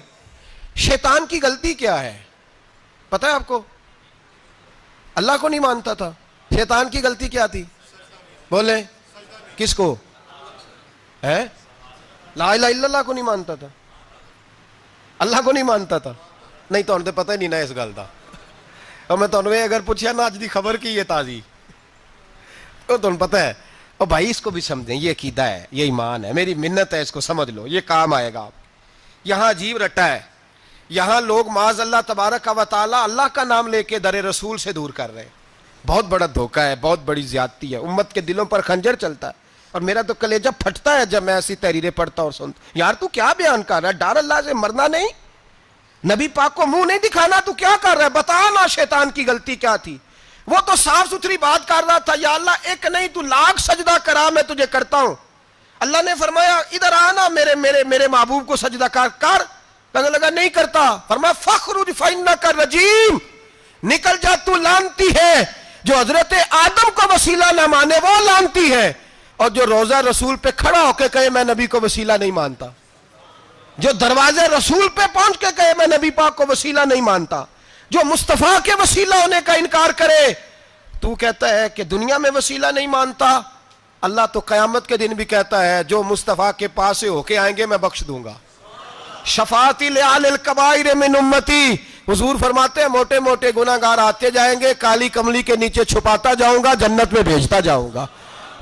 شیطان کی غلطی کیا ہے پتہ ہے آپ کو؟ اللہ کو نہیں مانتا تھا، شیطان کی غلطی کیا تھی؟ بولیں کس کو؟ ہے لا الہ الا اللہ کو نہیں مانتا تھا، اللہ کو نہیں مانتا تھا، نہیں تو انہیں پتہ ہی نہیں نا اس گل دا۔ اور میں تو انہیں اگر پوچھا نا اج دی خبر کی یہ تازی، تو تمہیں پتہ ہے، اور بھائی اس کو بھی سمجھیں، یہ عقیدہ ہے، یہ ایمان ہے، میری منت ہے، اس کو سمجھ لو، یہ کام آئے گا آپ۔ یہاں عجیب رٹا ہے، یہاں لوگ معاذ اللہ تبارک و تعالی اللہ کا نام لے کے در رسول سے دور کر رہے ہیں۔ بہت بڑا دھوکہ ہے، بہت بڑی زیادتی ہے، امت کے دلوں پر خنجر چلتا ہے، اور میرا تو کلیجہ پھٹتا ہے جب میں ایسی تحریریں پڑھتا اور سنتا، یار تو کیا بیان کر رہا ہے؟ ڈر اللہ سے مرنا نہیں، نبی پاک کو منہ نہیں دکھانا، تو کیا کر رہا ہے؟ بتا نا شیطان کی غلطی کیا تھی۔ وہ تو صاف ستھری بات کر رہا تھا، یا اللہ ایک نہیں تو لاکھ سجدہ کرا میں تجھے کرتا ہوں۔ اللہ نے فرمایا ادھر آنا، میرے محبوب کو سجدہ کر۔ کہنے لگا نہیں کرتا۔ فرمایا فخرج فإنک رجیم، نکل جا تو لعنتی ہے۔ جو حضرت آدم کو وسیلہ نہ مانے وہ لعنتی ہے، اور جو روضہ رسول پہ کھڑا ہو کے کہے میں نبی کو وسیلہ نہیں مانتا، جو دروازے رسول پہ پہنچ کے کہے میں نبی پاک کو وسیلہ نہیں مانتا، جو مصطفیٰ کے وسیلہ ہونے کا انکار کرے، تو کہتا ہے کہ دنیا میں وسیلہ نہیں مانتا، اللہ تو قیامت کے دن بھی کہتا ہے جو مصطفیٰ کے پاس سے ہو کے آئیں گے میں بخش دوں گا۔ شفاعتی لعلی الکبائر من امتی، حضور فرماتے ہیں موٹے موٹے گناہ گار آتے جائیں گے، کالی کملی کے نیچے چھپاتا جاؤں گا، جنت میں بھیجتا جاؤں گا۔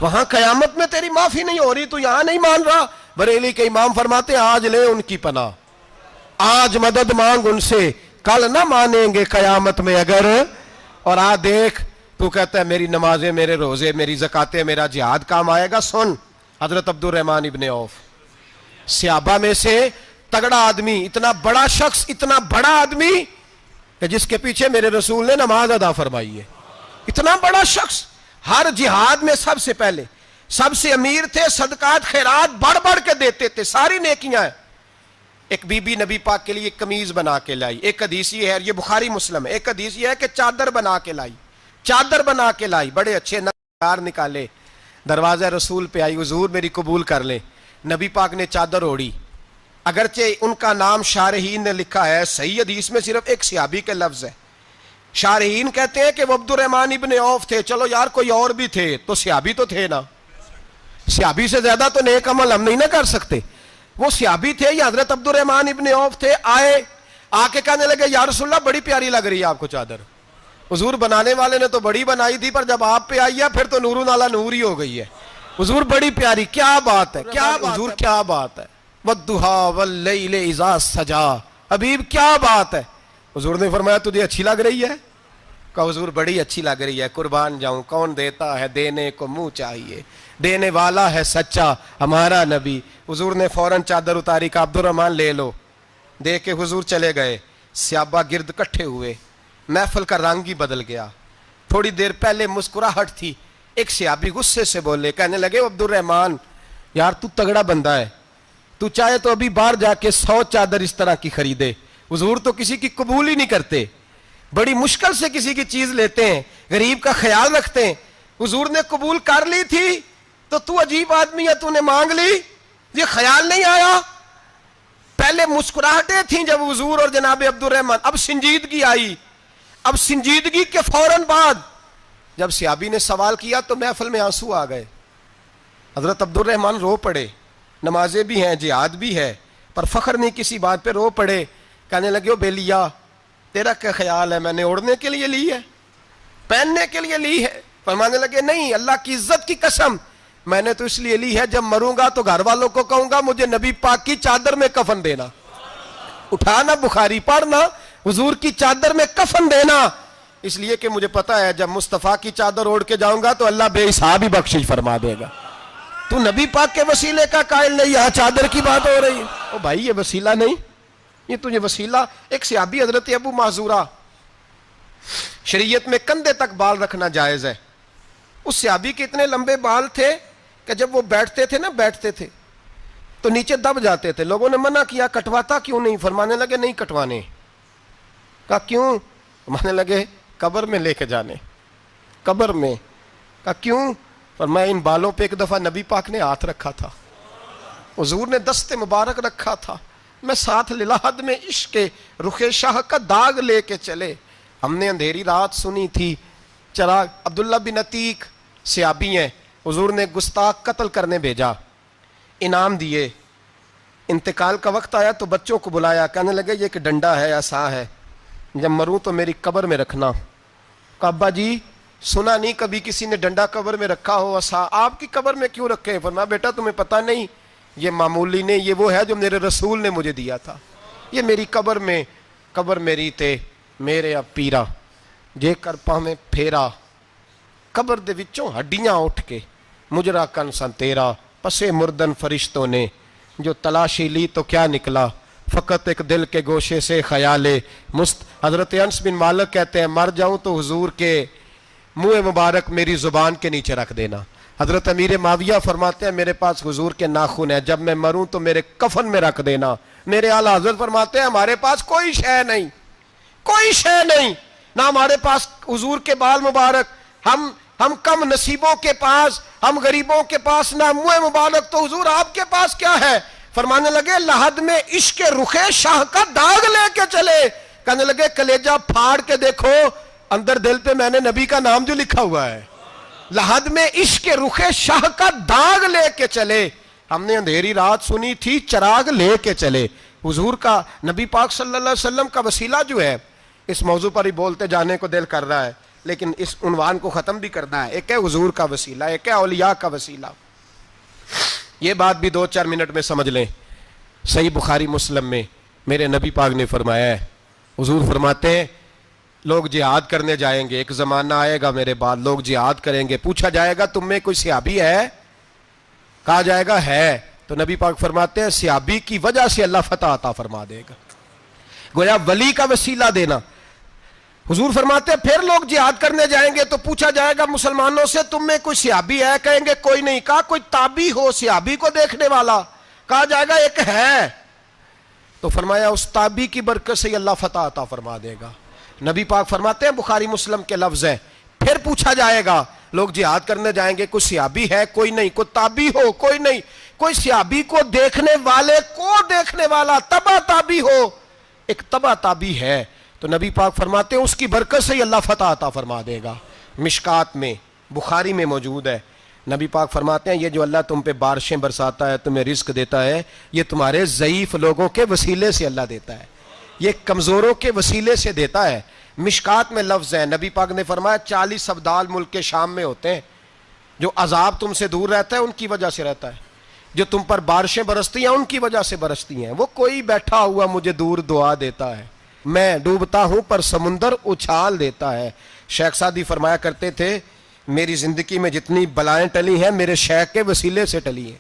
وہاں قیامت میں تیری معافی نہیں ہو رہی، تو یہاں نہیں مان رہا۔ بریلی کے امام فرماتے ہیں آج لے ان کی پناہ، آج مدد مانگ ان سے، کل نہ مانیں گے قیامت میں اگر۔ اور دیکھ تو کہتا ہے میری نمازیں، میرے روزے، میری زکاتیں، میرا جہاد کام آئے گا۔ سن، حضرت عبد الرحمن ابن عوف صحابہ میں سے تگڑا آدمی، اتنا بڑا شخص، اتنا بڑا آدمی کہ جس کے پیچھے میرے رسول نے نماز ادا فرمائی ہے، اتنا بڑا شخص، ہر جہاد میں سب سے پہلے، سب سے امیر تھے، صدقات خیرات بڑھ بڑھ کے دیتے تھے، ساری نیکیاں ہیں۔ ایک بی بی نبی پاک کے لیے قمیض بنا کے لائی، ایک حدیث یہ ہے، یہ بخاری مسلم ہے، ایک حدیث یہ ہے کہ چادر بنا کے لائی، چادر بنا کے لائی، بڑے اچھے نگار نکالے، دروازہ رسول پہ آئی، حضور میری قبول کر لیں۔ نبی پاک نے چادر اوڑھی، اگرچہ ان کا نام شارحین نے لکھا ہے، صحیح حدیث میں صرف ایک صحابی کے لفظ ہے۔ شارحین کہتے ہیں کہ وہ عبد الرحمن ابن عوف تھے، چلو یار کوئی اور بھی تھے تو صحابی تو تھے نا، صحابی سے زیادہ تو نیک عمل ہم نہیں نہ کر سکتے۔ وہ صحابی تھے یا حضرت عبد الرحمن ابن عوف تھے، آئے، آ کے کہنے لگے یا رسول اللہ بڑی پیاری لگ رہی ہے آپ کو چادر۔ حضور بنانے والے نے تو بڑی بنائی تھی، پر جب آپ پہ آئی ہے پھر تو نور نالا نور ہی ہو گئی ہے۔ حضور بڑی پیاری، کیا بات ہے، کیا حضور کیا بات ہے، والضحیٰ واللیل اذا سجا، حبیب کیا بات ہے۔ حضور نے فرمایا تجھے اچھی لگ رہی ہے؟ کہا حضور بڑی اچھی لگ رہی ہے، قربان جاؤں، کون دیتا ہے دینے کو منہ چاہیے، دینے والا ہے سچا ہمارا نبی۔ حضور نے فوراً چادر اتاری، کہا عبد الرحمن لے لو، دے کے حضور چلے گئے۔ صحابہ گرد کٹھے ہوئے، محفل کا رنگ ہی بدل گیا۔ تھوڑی دیر پہلے مسکراہٹ تھی، ایک صحابی غصے سے بولے، کہنے لگے عبد الرحمن یار تو تگڑا بندہ ہے، تو چاہے تو ابھی باہر جا کے 100 چادر اس طرح کی خریدے، حضور تو کسی کی قبول ہی نہیں کرتے، بڑی مشکل سے کسی کی چیز لیتے ہیں، غریب کا خیال رکھتے ہیں، حضور نے قبول کر لی تھی تو عجیب آدمی ہے، تو نے مانگ لی، یہ خیال نہیں آیا۔ پہلے مسکراہٹیں تھیں جب حضور اور جناب عبد الرحمن، اب سنجیدگی آئی، اب سنجیدگی کے فوراً بعد جب صحابی نے سوال کیا تو محفل میں آنسو آ گئے۔ حضرت عبد الرحمن رو پڑے، نمازیں بھی ہیں، جہاد بھی ہے، پر فخر نہیں کسی بات پہ، رو پڑے، کہنے لگے او بیلیا تیرا کیا خیال ہے، میں نے اوڑھنے کے لیے لی ہے، پہننے کے لیے لی ہے؟ فرمانے لگے نہیں، اللہ کی عزت کی قسم میں نے تو اس لیے لی ہے، جب مروں گا تو گھر والوں کو کہوں گا مجھے نبی پاک کی چادر میں کفن دینا، اٹھانا بخاری پڑھنا، حضور کی چادر میں کفن دینا، اس لیے کہ مجھے پتا ہے جب مصطفیٰ کی چادر اوڑھ کے جاؤں گا تو اللہ بے حساب ہی بخشش فرما دے گا۔ تو نبی پاک کے وسیلے کا قائل نہیں، یہاں چادر کی بات ہو رہی ہے۔ او بھائی یہ وسیلہ نہیں، یہ تجھے وسیلہ۔ ایک صحابی حضرت ابو معذورہ، شریعت میں کندھے تک بال رکھنا جائز ہے، اس صحابی کے اتنے لمبے بال تھے کہ جب وہ بیٹھتے تھے تو نیچے دب جاتے تھے، لوگوں نے منع کیا کٹواتا کیوں نہیں؟ فرمانے لگے نہیں کٹوانے۔ کہا کیوں؟ فرمانے لگے قبر میں لے کے جانے، قبر میں۔ کہا کیوں؟ فرمایا ان بالوں پہ ایک دفعہ نبی پاک نے ہاتھ رکھا تھا، حضور نے دست مبارک رکھا تھا، میں ساتھ للہد میں عشق رخ شاہ کا داغ لے کے چلے، ہم نے اندھیری رات سنی تھی چراغ۔ عبداللہ بن عتیق صحابی ہیں، حضور نے گستاخ قتل کرنے بھیجا، انعام دیے، انتقال کا وقت آیا تو بچوں کو بلایا، کہنے لگے یہ ایک ڈنڈا ہے، عصا ہے، جب مروں تو میری قبر میں رکھنا۔ کہا ابا جی سنا نہیں کبھی کسی نے ڈنڈا قبر میں رکھا ہو، عصا آپ کی قبر میں کیوں رکھے؟ فرمایا بیٹا تمہیں پتہ نہیں، یہ معمولی نہیں، یہ وہ ہے جو میرے رسول نے مجھے دیا تھا، یہ میری قبر میں، قبر میری تے میرے اب پیرا جے کر پاویں پھیرا، قبر دے وچوں ہڈیاں اٹھ کے مجرا کن سن تیرا، پسے مردن فرشتوں نے جو تلاشی لی تو کیا نکلا، فقط ایک دل کے گوشے سے خیال حضرت انس بن مالک کہتے ہیں مر جاؤں تو حضور کے منہ مبارک میری زبان کے نیچے رکھ دینا۔ حضرت امیر معاویہ فرماتے ہیں میرے پاس حضور کے ناخن ہے، جب میں مروں تو میرے کفن میں رکھ دینا۔ میرے اعلیٰ حضرت فرماتے ہیں ہمارے پاس کوئی شے نہیں، کوئی شے نہیں، نہ ہمارے پاس حضور کے بال مبارک، ہم کم نصیبوں کے پاس، ہم غریبوں کے پاس نہ منہ مبارک، تو حضور آپ کے پاس کیا ہے؟ فرمانے لگے لحد میں عشق رخ شاہ کا داغ لے کے چلے۔ کہنے لگے کلیجہ پھاڑ کے دیکھو اندر دل پہ میں نے نبی کا نام جو لکھا ہوا ہے۔ لحد میں عشق رخ شاہ کا داغ لے کے چلے، ہم نے اندھیری رات سنی تھی چراغ لے کے چلے۔ حضور کا، نبی پاک صلی اللہ علیہ وسلم کا وسیلہ جو ہے، اس موضوع پر ہی بولتے جانے کو دل کر رہا ہے، لیکن اس عنوان کو ختم بھی کرنا ہے۔ ایک ہے حضور کا وسیلہ، ایک ہے اولیاء کا وسیلہ۔ یہ بات بھی 2-4 منٹ میں سمجھ لیں۔ صحیح بخاری مسلم میں میرے نبی پاک نے فرمایا ہے، حضور فرماتے ہیں لوگ جہاد کرنے جائیں گے، ایک زمانہ آئے گا میرے بعد لوگ جہاد کریں گے، پوچھا جائے گا تم میں کوئی صحابی ہے؟ کہا جائے گا ہے، تو نبی پاک فرماتے ہیں صحابی کی وجہ سے اللہ فتح عطا فرما دے گا۔ گویا ولی کا وسیلہ دینا۔ حضور فرماتے ہیں پھر لوگ جہاد کرنے جائیں گے تو پوچھا جائے گا مسلمانوں سے تم میں کوئی صحابی ہے؟ کہیں گے کوئی نہیں۔ کہا کوئی تابعی ہو صحابی کو دیکھنے والا؟ کہا جائے گا ایک ہے، تو فرمایا اس تابعی کی برکت سے اللہ فتح عطا فرما دے گا۔ نبی پاک فرماتے ہیں بخاری مسلم کے لفظ ہے، پھر پوچھا جائے گا لوگ جہاد کرنے جائیں گے کوئی صحابی ہے؟ کوئی نہیں۔ کوئی تابعی ہو؟ کوئی نہیں۔ کوئی صحابی کو دیکھنے والے کو دیکھنے والا تبع تابعی ہو؟ ایک تبع تابعی ہے، تو نبی پاک فرماتے ہیں اس کی برکت سے ہی اللہ فتح عطا فرما دے گا۔ مشکات میں، بخاری میں موجود ہے، نبی پاک فرماتے ہیں یہ جو اللہ تم پہ بارشیں برساتا ہے، تمہیں رزق دیتا ہے، یہ تمہارے ضعیف لوگوں کے وسیلے سے اللہ دیتا ہے، یہ کمزوروں کے وسیلے سے دیتا ہے۔ مشکات میں لفظ ہے، نبی پاک نے فرمایا 40 ابدال ملک کے شام میں ہوتے ہیں، جو عذاب تم سے دور رہتا ہے ان کی وجہ سے رہتا ہے، جو تم پر بارشیں برستی ہیں ان کی وجہ سے برستی ہیں۔ وہ کوئی بیٹھا ہوا مجھے دور دعا دیتا ہے، میں ڈوبتا ہوں پر سمندر اچھال دیتا ہے۔ شیخ سعدی فرمایا کرتے تھے میری زندگی میں جتنی بلائیں ٹلی ہیں میرے شیخ کے وسیلے سے ٹلی ہیں،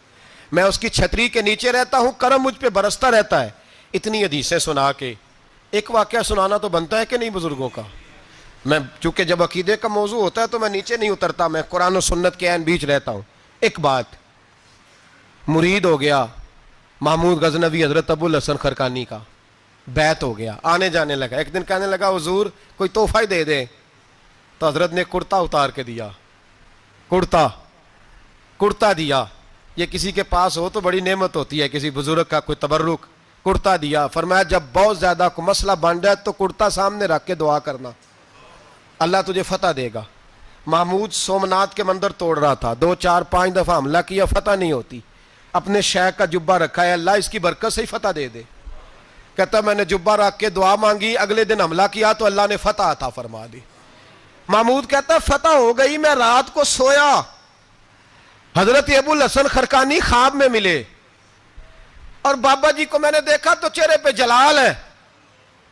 میں اس کی چھتری کے نیچے رہتا ہوں، کرم مجھ پہ برستا رہتا ہے۔ اتنی حدیثیں سنا کے ایک واقعہ سنانا تو بنتا ہے کہ نہیں بزرگوں کا؟ میں چونکہ جب عقیدے کا موضوع ہوتا ہے تو میں نیچے نہیں اترتا، میں قرآن و سنت کے عین بیچ رہتا ہوں۔ ایک بات، مرید ہو گیا محمود غزنوی حضرت ابو الحسن خرقانی کا، بیعت ہو گیا، آنے جانے لگا۔ ایک دن کہنے لگا حضور کوئی تحفہ ہی دے دے، تو حضرت نے کرتا اتار کے دیا، کرتا دیا۔ یہ کسی کے پاس ہو تو بڑی نعمت ہوتی ہے، کسی بزرگ کا کوئی تبرک، کرتا دیا۔ فرمایا جب بہت زیادہ کوئی مسئلہ بن جائے تو کرتا سامنے رکھ کے دعا کرنا، اللہ تجھے فتح دے گا۔ محمود سومناتھ کے مندر توڑ رہا تھا، 2 4 5 دفعہ حملہ کیا، فتح نہیں ہوتی۔ اپنے شیخ کا جبہ رکھا ہے، اللہ اس کی برکت سے ہی فتح دے دے۔ کہتا میں نے جبہ رکھ کے دعا مانگی، اگلے دن حملہ کیا تو اللہ نے فتح عطا فرما دی۔ محمود کہتا فتح ہو گئی، میں رات کو سویا، حضرت ابو الحسن خرقانی خواب میں ملے، اور بابا جی کو میں نے دیکھا تو چہرے پہ جلال ہے۔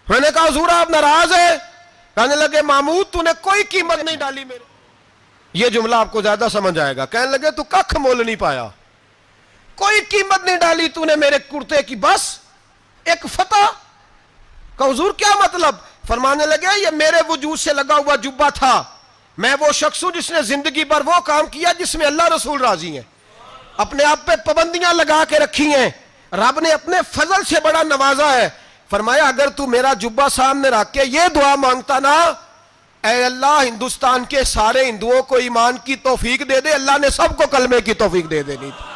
میں نے کہا حضور آپ ناراض ہیں؟ کہنے لگے محمود تو نے کوئی قیمت نہیں ڈالی میرے، یہ جملہ آپ کو زیادہ سمجھ آئے گا۔ کہنے لگے تو ککھ مول نہیں پایا، کوئی قیمت نہیں ڈالی تو نے میرے کرتے کی، بس ایک فتح۔ کہ حضور کیا مطلب؟ فرمانے لگے یہ میرے وجود سے لگا ہوا جبہ تھا، میں وہ شخص ہوں جس نے زندگی پر وہ کام کیا جس میں اللہ رسول راضی ہیں، اپنے آپ پہ پابندیاں لگا کے رکھی ہیں، رب نے اپنے فضل سے بڑا نوازا ہے۔ فرمایا اگر تو میرا جبہ سامنے رکھ کے یہ دعا مانگتا نا، اے اللہ ہندوستان کے سارے ہندوؤں کو ایمان کی توفیق دے دے، اللہ نے سب کو کلمے کی توفیق دے دینی تھی۔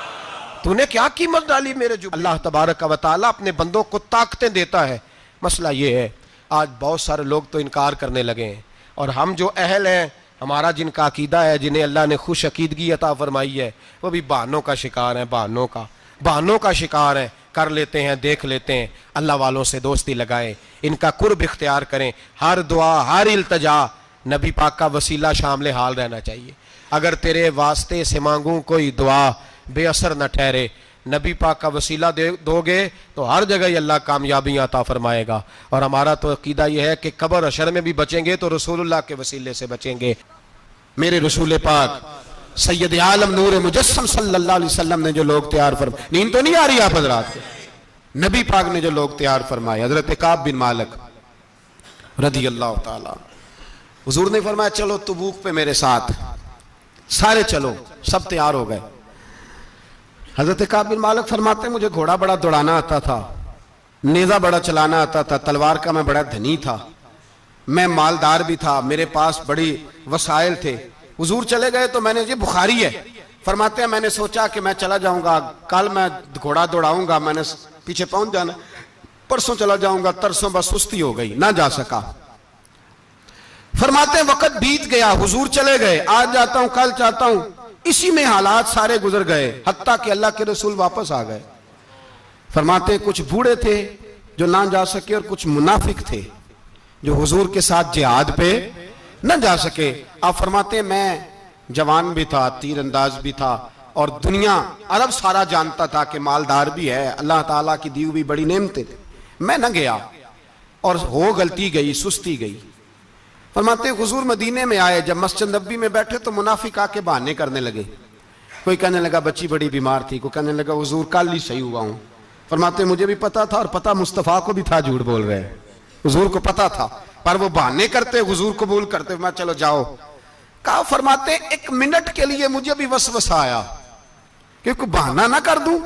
تو نے کیا قیمت ڈالی میرے جبہ؟ اللہ تبارک و تعالیٰ اپنے بندوں کو طاقتیں دیتا ہے۔ مسئلہ یہ ہے آج بہت سارے لوگ تو انکار کرنے لگے ہیں، اور ہم جو اہل ہیں، ہمارا جن کا عقیدہ ہے، جنہیں اللہ نے خوش عقیدگی عطا فرمائی ہے، وہ بھی بہانوں کا شکار ہیں، بہانوں کا شکار ہیں، کر لیتے ہیں، دیکھ لیتے ہیں۔ اللہ والوں سے دوستی لگائیں، ان کا قرب اختیار کریں، ہر دعا ہر التجا نبی پاک کا وسیلہ شامل حال رہنا چاہیے۔ اگر تیرے واسطے سے مانگوں کوئی دعا بے اثر نہ ٹھہرے، نبی پاک کا وسیلہ دو گے تو ہر جگہ ہی اللہ کامیابیاں عطا فرمائے گا۔ اور ہمارا تو عقیدہ یہ ہے کہ قبر حشر میں بھی بچیں گے تو رسول اللہ کے وسیلے سے بچیں گے۔ میرے رسول پاک سید عالم نور مجسم صلی اللہ علیہ وسلم نے جو لوگ تیار فرمائے، نیند تو نہیں آ رہی آپ حضرات کو؟ نبی پاک نے جو لوگ تیار فرمائے، حضرت کعب بن مالک رضی اللہ تعالیٰ، حضور نے فرمایا چلو تبوک پہ میرے ساتھ، سارے چلو، سب تیار ہو گئے۔ حضرت کعب بن مالک فرماتے ہیں مجھے گھوڑا بڑا دوڑانا آتا تھا، نیزہ بڑا چلانا آتا تھا، تلوار کا میں بڑا دھنی تھا، میں مالدار بھی تھا، میرے پاس بڑی وسائل تھے۔ حضور چلے گئے تو میں نے، یہ بخاری ہے، فرماتے ہیں میں نے سوچا کہ میں چلا جاؤں گا، کل میں گھوڑا دوڑاؤں گا، میں نے پیچھے پہنچ جانا، پرسوں چلا جاؤں گا، ترسوں بس سستی ہو گئی، نہ جا سکا۔ فرماتے ہیں وقت بیت گیا، حضور چلے گئے، آج جاتا ہوں کل چاہتا ہوں، اسی میں حالات سارے گزر گئے، حتیٰ کہ اللہ کے رسول واپس آ گئے۔ فرماتے ہیں کچھ بوڑھے تھے جو نہ جا سکے، اور کچھ منافق تھے جو حضور کے ساتھ جہاد پہ نہ جا سکے۔ آپ فرماتے ہیں میں جوان بھی تھا، تیر انداز بھی تھا، اور دنیا عرب سارا جانتا تھا کہ مالدار بھی ہے، اللہ تعالیٰ کی دی ہوئی بڑی نعمتیں تھیں، میں نہ گیا، اور ہو غلطی گئی، سستی گئی۔ فرماتے ہیں حضور مدینے میں آئے، جب مسجد نبی میں بیٹھے تو منافق آ کے بہانے کرنے لگے، کوئی کہنے لگا بچی بڑی بیمار تھی، کوئی کہنے لگا حضور کل ہی صحیح ہوا ہوں۔ فرماتے ہیں مجھے بھی پتا تھا، اور پتا مصطفیٰ کو بھی تھا جھوٹ بول رہے، حضور کو پتا تھا، پر وہ بہانے کرتے، حضور قبول کرتے، میں چلو جاؤ۔ کہا فرماتے ہیں ایک منٹ کے لیے مجھے بھی وسوسہ آیا کہ کوئی بہانہ نہ کر دوں،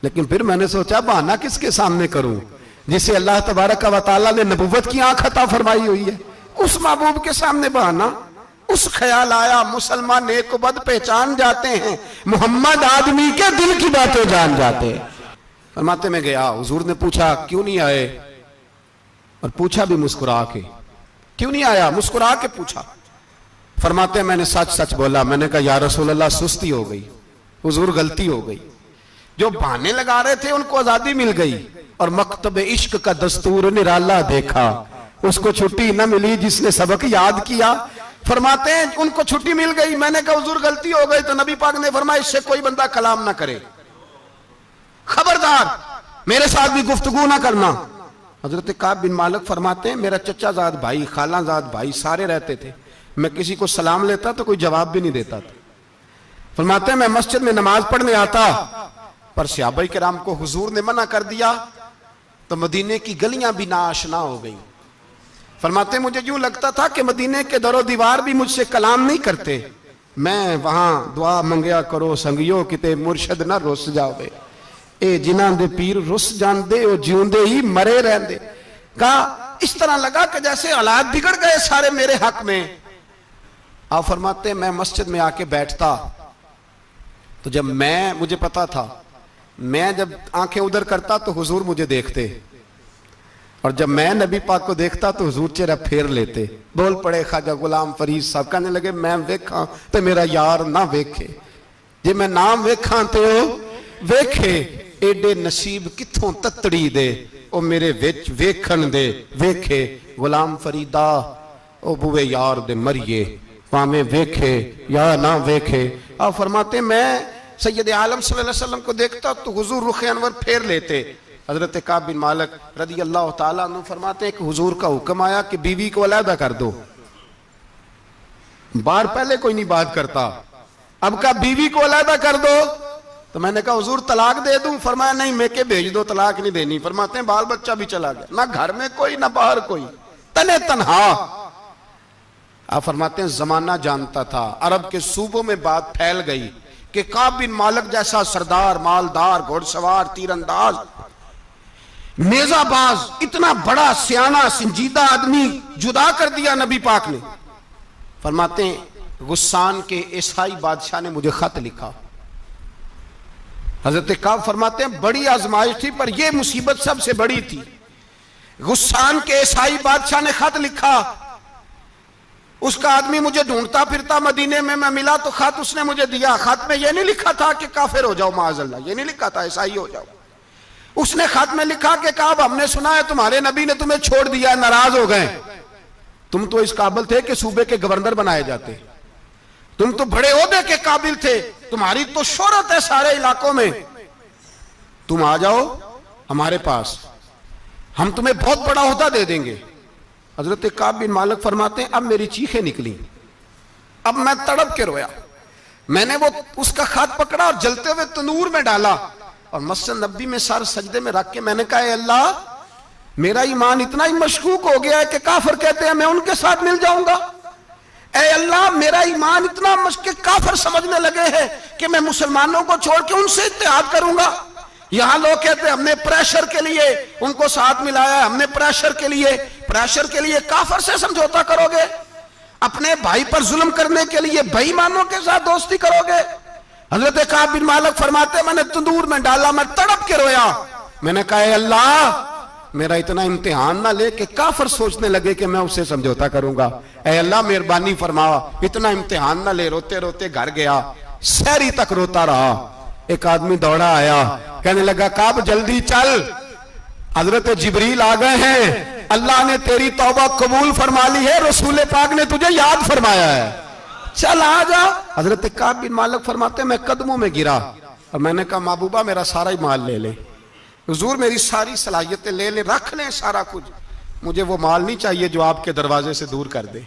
لیکن پھر میں نے سوچا بہانہ کس کے سامنے کروں، جسے اللہ تبارک و تعالیٰ نے نبوت کی آنکھ عطا فرمائی ہوئی ہے، اس محبوب کے سامنے بہانا۔ اس خیال آیا مسلمان نیک و بد پہچان جاتے ہیں، محمد آدمی کے دل کی باتیں جان جاتے ہیں۔ فرماتے میں گیا، حضور نے پوچھا کیوں نہیں آئے، اور پوچھا بھی مسکرا کے، کیوں نہیں آیا، مسکرا کے پوچھا۔ فرماتے ہیں میں نے سچ سچ بولا، میں نے کہا یا رسول اللہ سستی ہو گئی، حضور غلطی ہو گئی، جو بہانے لگا رہے تھے ان کو آزادی مل گئی، اور مکتب عشق کا دستور نرالا دیکھا، اس کو چھٹی نہ ملی جس نے سبق یاد کیا۔ فرماتے ہیں ان کو چھٹی مل گئی، میں نے کہا حضور غلطی ہو گئی، تو نبی پاک نے فرمایا اس سے کوئی بندہ کلام نہ کرے، خبردار میرے ساتھ بھی گفتگو نہ کرنا۔ حضرت کعب بن مالک فرماتے ہیں میرا چچا زاد بھائی، خالہ زاد بھائی سارے رہتے تھے، میں کسی کو سلام لیتا تو کوئی جواب بھی نہیں دیتا تھا۔ فرماتے ہیں میں مسجد میں نماز پڑھنے آتا، پر صحابہ کرام کو حضور نے منع کر دیا تو مدینے کی گلیاں بھی ناآشنا ہو گئیں۔ فرماتے ہیں مجھے یوں لگتا تھا کہ مدینے کے در و دیوار بھی مجھ سے کلام نہیں کرتے، میں وہاں دعا منگیا کرو سنگیو کتے مرشد نہ رس جاوے، اے جنہاں دے پیر رس جان دے او جیوندے ہی مرے رہن دے۔ کہا اس طرح لگا کہ جیسے حالات بگڑ گئے سارے میرے حق میں۔ آپ فرماتے ہیں میں مسجد میں آ کے بیٹھتا تو جب مجھے پتا تھا میں جب آنکھیں ادھر کرتا تو حضور مجھے دیکھتے، اور جب میں نبی پاک کو دیکھتا تو حضور چہرہ پھیر لیتے۔ بول پڑے خواجہ غلام فرید صاحب، کہنے لگے میں ویکھاں تے میرا یار نہ ویکھے، جے میں نام ویکھاں تے او ویکھے، ایڈے نصیب کتھوں تتڑی دے او میرے وچ ویکھن دے ویکھے، غلام فریدہ او بوے یار دے مریے پامیں ویکھے یا نہ ویکھے۔ آپ فرماتے میں سید عالم صلی اللہ علیہ وسلم کو دیکھتا تو حضور رخ انور پھیر لیتے۔ حضرت کعب بن مالک رضی اللہ تعالیٰ عنہ فرماتے ہیں کہ حضور کا حکم آیا کہ بیوی کو علیحدہ کر دو، بار پہلے کوئی نہیں بات کرتا، اب کہا بیوی کو علیحدہ کر دو، تو میں نے کہا حضور طلاق دے دوں، فرمایا نہیں میں کہ بھیج دو، طلاق نہیں دینی۔ فرماتے ہیں بال بچہ بھی چلا گیا، نہ گھر میں کوئی نہ باہر کوئی، تنے تنہا۔ آپ فرماتے ہیں زمانہ جانتا تھا، عرب کے صوبوں میں بات پھیل گئی کہ کعب بن مالک جیسا سردار، مالدار، گھوڑ سوار، تیر انداز، نیزہ باز، اتنا بڑا سیانہ سنجیدہ آدمی جدا کر دیا نبی پاک نے۔ فرماتے ہیں غسان کے عیسائی بادشاہ نے مجھے خط لکھا۔ حضرت کعب فرماتے ہیں بڑی آزمائش تھی، پر یہ مصیبت سب سے بڑی تھی۔ غسان کے عیسائی بادشاہ نے خط لکھا، اس کا آدمی مجھے ڈھونڈتا پھرتا مدینے میں، میں ملا تو خط اس نے مجھے دیا۔ خط میں یہ نہیں لکھا تھا کہ کافر ہو جاؤ معاذ اللہ، یہ نہیں لکھا تھا عیسائی ہو جاؤ، اس نے خط میں لکھا کہ کعب ہم نے سنا ہے تمہارے نبی نے تمہیں چھوڑ دیا، ناراض ہو گئے، تم تو اس قابل تھے کہ صوبے کے گورنر بنائے جاتے، تم تو بڑے عہدے کے قابل تھے، تمہاری تو شہرت ہے سارے علاقوں میں، تم آ جاؤ ہمارے پاس، ہم تمہیں بہت بڑا عہدہ دے دیں گے۔ حضرت کعب بن مالک فرماتے ہیں اب میری چیخیں نکلی، اب میں تڑپ کے رویا، میں نے وہ اس کا خط پکڑا اور جلتے ہوئے تنور میں ڈالا، اور مسجد نبی میں سر سجدے میں رکھ کے میں نے کہا اے اللہ میرا ایمان اتنا ہی مشکوک ہو گیا ہے کہ کافر کہتے ہیں میں ان کے ساتھ مل جاؤں گا۔ اے اللہ میرا ایمان اتنا مشکوک، کافر سمجھنے لگے ہیں کہ میں مسلمانوں کو چھوڑ کے ان سے اتحاد کروں گا۔ یہاں لوگ کہتے ہیں ہم نے پریشر کے لیے ان کو ساتھ ملایا، ہم نے پریشر کے لیے کافر سے سمجھوتا کرو گے؟ اپنے بھائی پر ظلم کرنے کے لیے بے ایمانوں کے ساتھ دوستی کرو گے؟ حضرت کعب بن مالک فرماتے ہیں میں نے تندور میں ڈالا، میں تڑپ کے رویا، میں نے کہا اے اللہ میرا اتنا امتحان نہ لے کہ کافر سوچنے لگے کہ میں اسے سمجھوتا کروں گا، اے اللہ مہربانی فرما، اتنا امتحان نہ لے۔ روتے روتے گھر گیا، سحری تک روتا رہا۔ ایک آدمی دوڑا آیا، کہنے لگا کعب جلدی چل، حضرت جبریل آ گئے ہیں، اللہ نے تیری توبہ قبول فرما لی ہے، رسول پاک نے تجھے یاد فرمایا ہے، چل آ جا۔ حضرت کعب بن مالک فرماتے ہیں میں قدموں میں گرا اور میں نے کہا محبوبہ میرا سارا ہی مال لے لے، حضور میری ساری صلاحیتیں لے لیں، رکھ لیں سارا کچھ، مجھے وہ مال نہیں چاہیے جو آپ کے دروازے سے دور کر دے،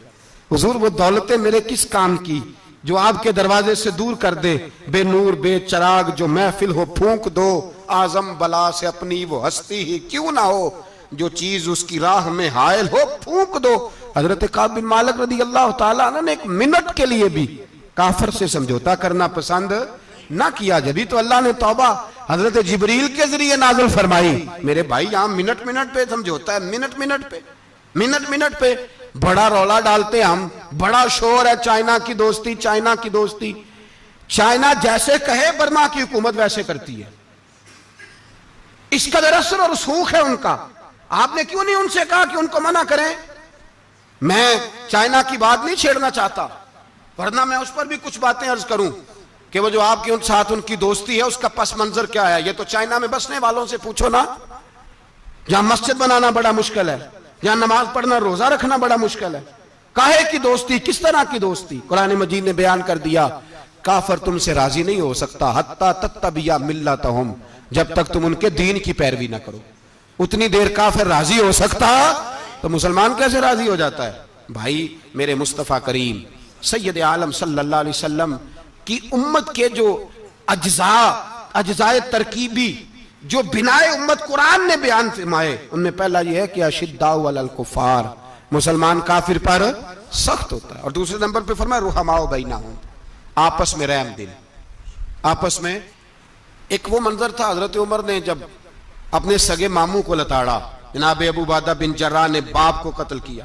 حضور وہ دولتیں میرے کس کام کی جو آپ کے دروازے سے دور کر دے، بے نور بے چراغ جو محفل ہو پھونک دو، اعظم بلا سے اپنی وہ ہستی ہی کیوں نہ ہو، جو چیز اس کی راہ میں حائل ہو پھونک دو۔ حضرت کعب بن مالک رضی اللہ تعالیٰ عنہ نے ایک منٹ کے لیے بھی کافر سے سمجھوتا کرنا پسند نہ کیا، جبھی تو اللہ نے توبہ حضرت جبریل کے ذریعے نازل فرمائی۔ میرے بھائی یہاں منٹ پہ سمجھوتا ہے، منٹ پہ بڑا رولا ڈالتے ہم، بڑا شور ہے چائنا کی دوستی، چائنا جیسے کہے برما کی حکومت ویسے کرتی ہے، اس کا اثر اور رسوخ ہے ان کا۔ آپ نے کیوں نہیں ان سے کہا کہ ان کو منع کریں؟ میں چائنا کی بات نہیں چھیڑنا چاہتا، ورنہ میں اس پر بھی کچھ باتیں عرض کروں کہ وہ جو آپ کے ساتھ ان کی دوستی ہے اس کا پس منظر کیا ہے۔ یہ تو چائنا میں بسنے والوں سے پوچھو نا، جہاں مسجد بنانا بڑا مشکل ہے، جہاں نماز پڑھنا روزہ رکھنا بڑا مشکل ہے، کاہے کی دوستی، کس طرح کی دوستی؟ قرآن مجید نے بیان کر دیا کافر تم سے راضی نہیں ہو سکتا حتی تتبع ملتہم، جب تک تم ان کے دین کی پیروی نہ کرو، اتنی دیر کافر راضی ہو سکتا تو مسلمان کیسے راضی ہو جاتا ہے؟ بھائی میرے مصطفیٰ کریم سید عالم صلی اللہ علیہ وسلم کی امت کے جو اجزاء ترکیبی جو بنائے امت قرآن نے بیان فرمائے، ان میں پہلا یہ ہے کہ اشداء علی الکفار، مسلمان کافر پر سخت ہوتا ہے، اور دوسرے نمبر پہ فرمایا رحماء بینہم، آپس میں رحم دل، آپس میں۔ ایک وہ منظر تھا حضرت عمر نے جب اپنے سگے ماموں کو لتاڑا، جناب ابو عبیدہ بن جراح نے باپ کو قتل کیا،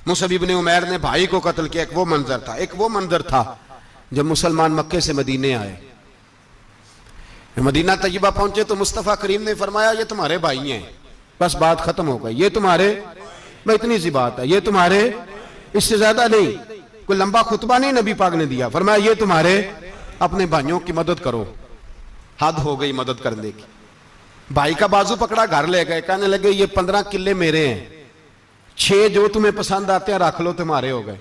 مصعب بن عمیر نے بھائی کو قتل کیا، ایک وہ منظر تھا۔ ایک وہ منظر تھا جب مسلمان مکے سے مدینے آئے، مدینہ طیبہ پہنچے تو مصطفیٰ کریم نے فرمایا یہ تمہارے بھائی ہیں، بس بات ختم ہو گئی، یہ تمہارے، میں اتنی سی بات ہے، یہ تمہارے، اس سے زیادہ نہیں، کوئی لمبا خطبہ نہیں نبی پاک نے دیا، فرمایا یہ تمہارے اپنے بھائیوں کی مدد کرو، حد ہو گئی مدد کرنے کی۔ بھائی کا بازو پکڑا، گھر لے گئے، کہنے لگے یہ 15 کلے میرے ہیں، 6 جو تمہیں پسند آتے ہیں رکھ لو، تمہارے ہو گئے۔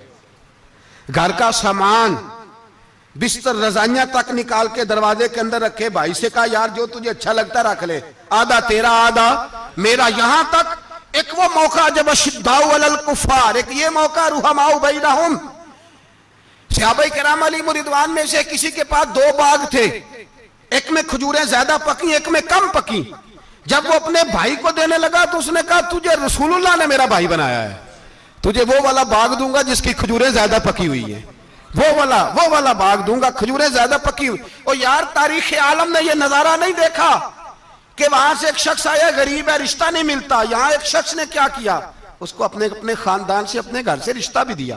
گھر کا سامان بستر رضائیاں تک نکال کے دروازے کے اندر رکھے، بھائی سے کہا یار جو تجھے اچھا لگتا رکھ لے، آدھا تیرا آدھا میرا۔ یہاں تک ایک وہ موقع جب اشداء علی الکفار، ایک یہ موقع رحماء بینہم، صحابہ کرام علیہم رضوان میں سے کسی کے پاس 2 باغ تھے، ایک میں کھجوریں زیادہ پکی ایک میں کم پکی، جب وہ اپنے بھائی کو دینے لگا تو اس نے کہا تجھے رسول اللہ نے میرا بھائی بنایا ہے، تجھے وہ والا باغ دوں گا جس کی کھجوریں زیادہ پکی ہوئی ہیں، وہ والا باغ دوں گا، کھجوریں زیادہ پکی ہوئی۔ اور یار تاریخ عالم نے یہ نظارہ نہیں دیکھا کہ وہاں سے ایک شخص آیا غریب ہے رشتہ نہیں ملتا، یہاں ایک شخص نے کیا کیا، اس کو اپنے خاندان سے اپنے گھر سے رشتہ بھی دیا،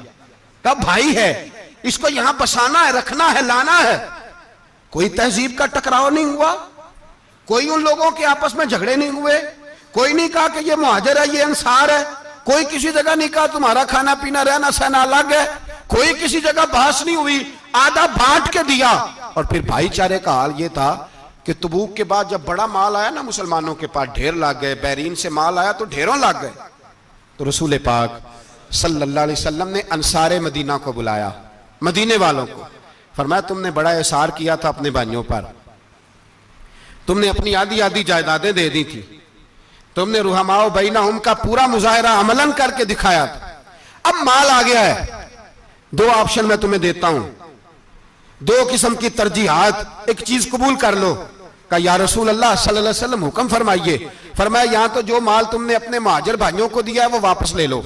کہا بھائی ہے اس کو یہاں بسانا ہے، رکھنا ہے، لانا ہے۔ کوئی تہذیب کا ٹکراؤ نہیں ہوا، کوئی ان لوگوں کے آپس میں جھگڑے نہیں ہوئے، کوئی نہیں کہا کہ یہ مہاجر ہے یہ انصار ہے، کوئی کسی جگہ نہیں کہا تمہارا کھانا پینا رہنا سہنا الگ ہے، کوئی کسی جگہ بحث نہیں ہوئی، آدھا بانٹ کے دیا۔ اور پھر بھائی چارے کا حال یہ تھا کہ تبوک کے بعد جب بڑا مال آیا نا مسلمانوں کے پاس، ڈھیر لگ گئے، بیرین سے مال آیا تو ڈھیروں لگ گئے، تو رسول پاک صلی اللہ علیہ وسلم نے انصار مدینہ کو بلایا، مدینے والوں کو، فرمایا تم نے بڑا احسار کیا تھا اپنے بھائیوں پر، تم نے اپنی آدھی جائیدادیں دے دی تھی، تم نے رحماء بینہم کا پورا مظاہرہ عملاً کر کے دکھایا تھا، اب مال آ گیا ہے، 2 آپشن میں تمہیں دیتا ہوں، 2 قسم کی ترجیحات، ایک چیز قبول کر لو، کہا یا رسول اللہ صلی اللہ علیہ وسلم حکم فرمائیے. فرمایا یہاں تو جو مال تم نے اپنے مہاجر بھائیوں کو دیا ہے وہ واپس لے لو,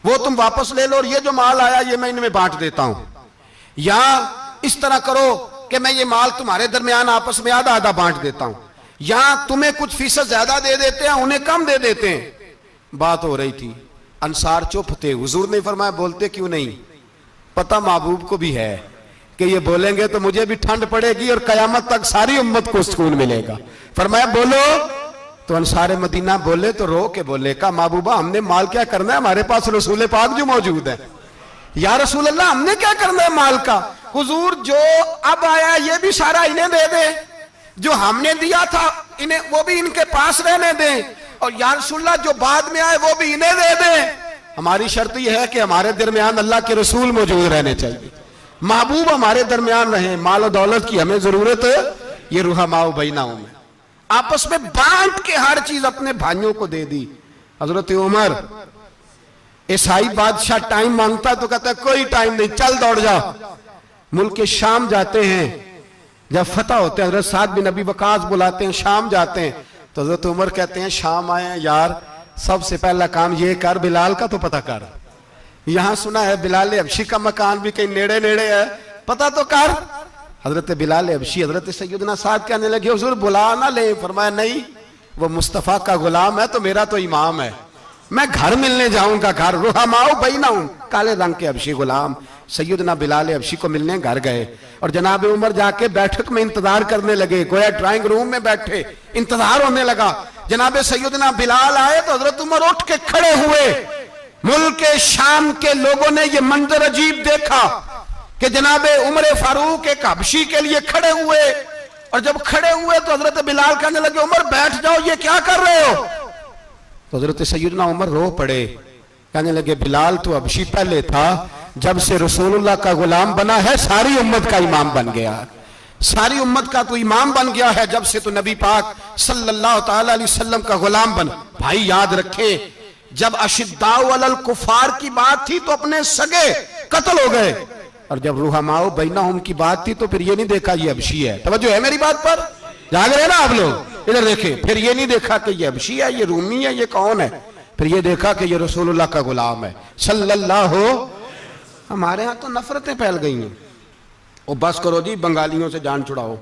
وہ تم واپس لے لو, اور یہ جو مال آیا یہ میں ان میں بانٹ دیتا ہوں. یا اس طرح کرو کہ میں یہ مال تمہارے درمیان آپس میں آدھا آدھا بانٹ دیتا ہوں, یا تمہیں کچھ فیصد زیادہ دے دیتے ہیں انہیں کم دے دیتے ہیں. بات ہو رہی تھی, انصار چپ تھے. حضور نے فرمایا بولتے کیوں نہیں؟ پتہ محبوب کو بھی ہے کہ یہ بولیں گے تو مجھے بھی ٹھنڈ پڑے گی اور قیامت تک ساری امت کو سکون ملے گا. فرمایا بولو. تو انصار مدینہ بولے تو رو کے بولے, کہا محبوبہ ہم نے مال کیا کرنا ہے, ہمارے پاس رسول پاک جو موجود ہے. یا رسول اللہ ہم نے کیا کرنا ہے مال کا؟ حضور جو اب آیا یہ بھی سارا انہیں دے دے, جو ہم نے دیا تھا انہیں وہ بھی ان کے پاس رہنے دیں, اور یا رسول اللہ جو بعد میں آئے وہ بھی انہیں دے دیں. ہماری شرط یہ ہے کہ ہمارے درمیان اللہ کے رسول موجود رہنے چاہیے, محبوب ہمارے درمیان رہیں. مال و دولت کی ہمیں ضرورت ہے, یہ رحماء بینہم میں آپس میں بانٹ کے ہر چیز اپنے بھائیوں کو دے دی. حضرت عمر عیسائی بادشاہ ٹائم مانگتا تو کہتا ہے کوئی ٹائم نہیں, چل دوڑ جا. ملک شام جاتے ہیں, جب فتح ہوتے ہیں حضرت سعد بن ابی وقاص بلاتے ہیں, شام جاتے ہیں تو حضرت عمر کہتے ہیں شام آئے ہیں یار, سب سے پہلا کام یہ کر بلال کا تو پتہ کر. یہاں سنا ہے بلال حبشی کا مکان بھی کہیں نیڑے نیڑے ہے, پتہ تو کر. حضرت بلال حبشی حضرت سیدنا سعد کہنے لگے حضور بلا نہ لیں. فرمایا نہیں, وہ مصطفیٰ کا غلام ہے تو میرا تو امام ہے, میں گھر ملنے جاؤں گا. گھر رحماء بینہم, کالے رنگ کے حبشی غلام سیدنا بلال حبشی کو ملنے گھر گئے, اور جناب عمر جا کے بیٹھک میں انتظار کرنے لگے, گویا ڈرائنگ روم میں بیٹھے انتظار ہونے لگا. جناب سیدنا بلال آئے تو حضرت عمر اٹھ کے کھڑے ہوئے. ملک شام کے لوگوں نے یہ منظر عجیب دیکھا کہ جناب عمر فاروق ایک حبشی کے لیے کھڑے ہوئے, اور جب کھڑے ہوئے تو حضرت بلال کہنے لگے عمر بیٹھ جاؤ, یہ کیا کر رہے ہو؟ تو حضرت سیدنا عمر رو پڑے, کہنے لگے بلال تو حبشی پہلے تھا, جب سے رسول اللہ کا غلام بنا ہے ساری امت کا امام بن گیا, ساری امت کا تو امام بن گیا ہے جب سے تو نبی پاک صلی اللہ تعالی علیہ وسلم کا غلام بن. بھائی یاد رکھے جب اشداء علی الکفار کی بات تھی تو اپنے سگے قتل ہو گئے, اور جب رحماء بینہم کی بات تھی تو پھر یہ نہیں دیکھا یہ حبشی ہے. توجہ ہے میری بات پر؟ جاگ رہے نا آپ لوگ؟ ادھر دیکھیں, پھر یہ نہیں دیکھا کہ یہ حبشی ہے, یہ رومی ہے, یہ کون ہے, پھر یہ دیکھا کہ یہ رسول اللہ کا غلام ہے صلی اللہ ہو. ہمارے ہاں تو نفرتیں پھیل گئی ہیں, او بس کرو جی بنگالیوں سے جان چھڑاؤ,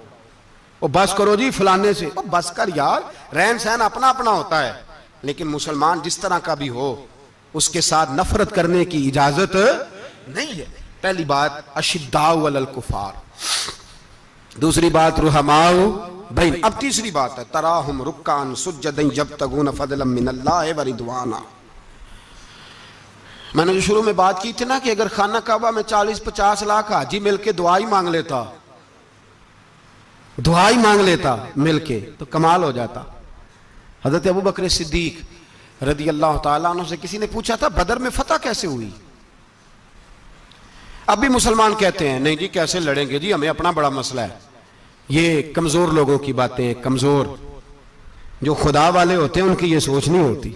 او بس کرو جی فلانے سے, او بس کر یار, رہن سہن اپنا اپنا ہوتا ہے, لیکن مسلمان جس طرح کا بھی ہو اس کے ساتھ نفرت کرنے کی اجازت نہیں ہے. پہلی بات اشداء علی الکفار, دوسری بات رحماء بین. اب تیسری بات ہے تراہم رکعا سجدا یبتغون فضلا من اللہ ورضوانا. میں نے جو شروع میں بات کی تھی نا کہ اگر خانہ کعبہ میں 40-50 لاکھ حاجی مل کے دعائی مانگ لیتا مل کے تو کمال ہو جاتا. حضرت ابو بکر صدیق رضی اللہ تعالیٰ عنہ سے کسی نے پوچھا تھا بدر میں فتح کیسے ہوئی؟ اب بھی مسلمان کہتے ہیں نہیں جی کیسے لڑیں گے جی, ہمیں اپنا بڑا مسئلہ ہے. یہ کمزور لوگوں کی باتیں, کمزور جو خدا والے ہوتے ہیں ان کی یہ سوچ نہیں ہوتی.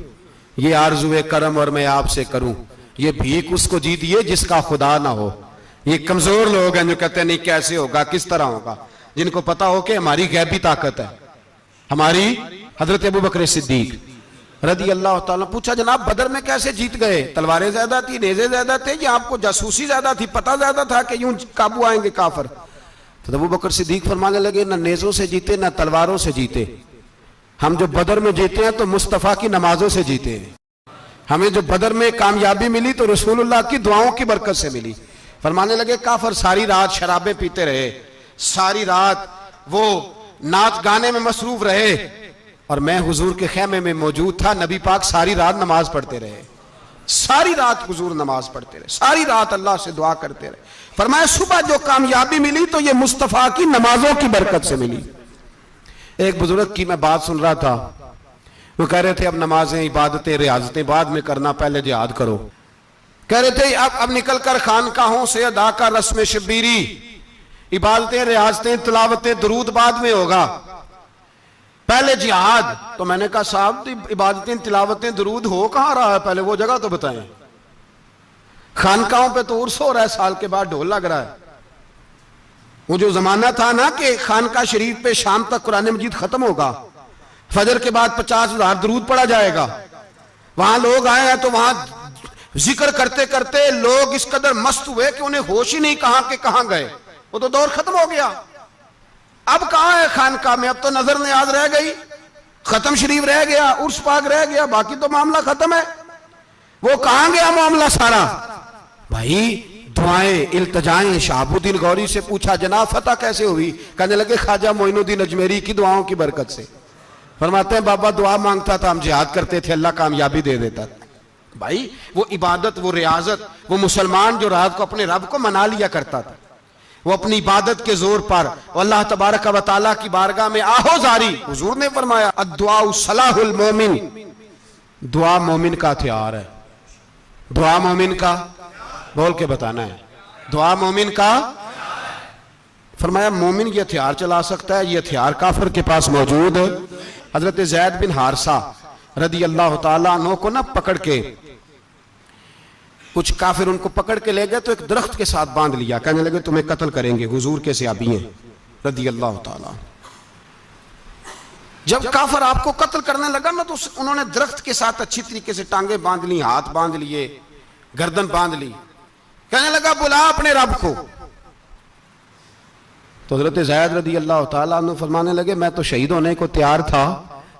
یہ آرزو کرم اور میں آپ سے کروں, یہ بھیک اس کو جیتیے جس کا خدا نہ ہو. یہ کمزور لوگ ہیں جو کہتے ہیں نہیں کیسے ہوگا, کس طرح ہوگا, جن کو پتا ہو کہ ہماری غیبی طاقت ہے ہماری. حضرت ابو بکر صدیق رضی اللہ تعالیٰ پوچھا جناب بدر میں کیسے جیت گئے؟ تلواریں زیادہ تھی, نیزے زیادہ تھے, یا آپ کو جاسوسی زیادہ تھی, پتہ زیادہ تھا کہ یوں قابو آئیں گے کافر؟ تو ابو بکر صدیق فرمانے لگے نہ نیزوں سے جیتے نہ تلواروں سے جیتے, ہم جو بدر میں جیتے ہیں تو مصطفیٰ کی نمازوں سے جیتے ہیں. ہمیں جو بدر میں کامیابی ملی تو رسول اللہ کی دعاؤں کی برکت سے ملی. فرمانے لگے کافر ساری رات شرابیں پیتے رہے, ساری رات وہ نعت گانے میں مصروف رہے, اور میں حضور کے خیمے میں موجود تھا, نبی پاک ساری رات نماز پڑھتے رہے, ساری رات حضور نماز پڑھتے رہے, ساری رات اللہ سے دعا کرتے رہے. فرمایا صبح جو کامیابی ملی تو یہ مصطفیٰ کی نمازوں کی برکت سے ملی. ایک بزرگ کی میں بات سن رہا تھا, وہ کہہ رہے تھے اب نمازیں عبادتیں ریاضتیں بعد میں کرنا, پہلے جہاد کرو. کہہ رہے تھے اب نکل کر خانقاہوں سے ادا کا رسم شبیری, عبادتیں ریاضتیں تلاوتیں درود بعد میں ہوگا, پہلے جہاد. تو میں نے کہا صاحب عبادتیں تلاوتیں درود ہو کہاں رہا ہے, پہلے وہ جگہ تو بتائیں. خانقاہوں پہ تو عرس ہو رہا ہے, سال کے بعد ڈھول لگ رہا ہے. وہ جو زمانہ تھا نا کہ خانقاہ شریف پہ شام تک قرآن مجید ختم ہوگا، فجر کے بعد 50,000 درود پڑھا جائے گا، وہاں لوگ آئے ہیں تو وہاں ذکر کرتے کرتے لوگ اس قدر مست ہوئے کہ انہیں ہوش ہی نہیں کہاں کہ کہاں گئے، وہ تو دور ختم ہو گیا۔ اب کہاں ہے خانقاہ میں؟ اب تو نظر نیاز رہ گئی، ختم شریف رہ گیا، عرس پاک رہ گیا، باقی تو معاملہ ختم ہے۔ وہ کہاں گیا معاملہ سارا؟ بھائی دعائیں التجائیں، شہاب الدین غوری سے پوچھا جناب فتح کیسے ہوئی؟ کہنے لگے خواجہ معین الدین اجمیری کی دعاؤں کی برکت سے۔ فرماتے ہیں بابا دعا مانگتا تھا، ہم جہاد کرتے تھے، اللہ کامیابی دے دیتا تھا۔ بھائی وہ عبادت، وہ ریاضت، وہ مسلمان جو رات کو اپنے رب کو منا لیا کرتا تھا، وہ اپنی عبادت کے زور پر اللہ تبارک و تعالیٰ کی بارگاہ میں آہو زاری، حضور نے فرمایا الدعاء صلاح المومن، دعا مومن کا ہتھیار ہے۔ دعا مومن کا، بول کے بتانا ہے، دعا مومن کا۔ فرمایا مومن یہ ہتھیار چلا سکتا ہے، یہ ہتھیار کافر کے پاس موجود ہے۔ حضرت زید بن حارثہ رضی اللہ تعالیٰ عنہ کو نہ پکڑ کے کچھ کافر ان کو پکڑ کے لے گئے تو ایک درخت کے ساتھ باندھ لیا، کہنے لگے تمہیں قتل کریں گے، حضور کے صحابی ہیں رضی اللہ تعالیٰ۔ جب کافر آپ کو قتل کرنے لگا نا تو انہوں نے درخت کے ساتھ اچھی طریقے سے ٹانگیں باندھ لی، ہاتھ باندھ لیے، گردن باندھ لی، کہنے لگا بلا اپنے رب کو۔ تو حضرت زید رضی اللہ تعالیٰ عنہ فرمانے لگے میں تو شہید ہونے کو تیار تھا،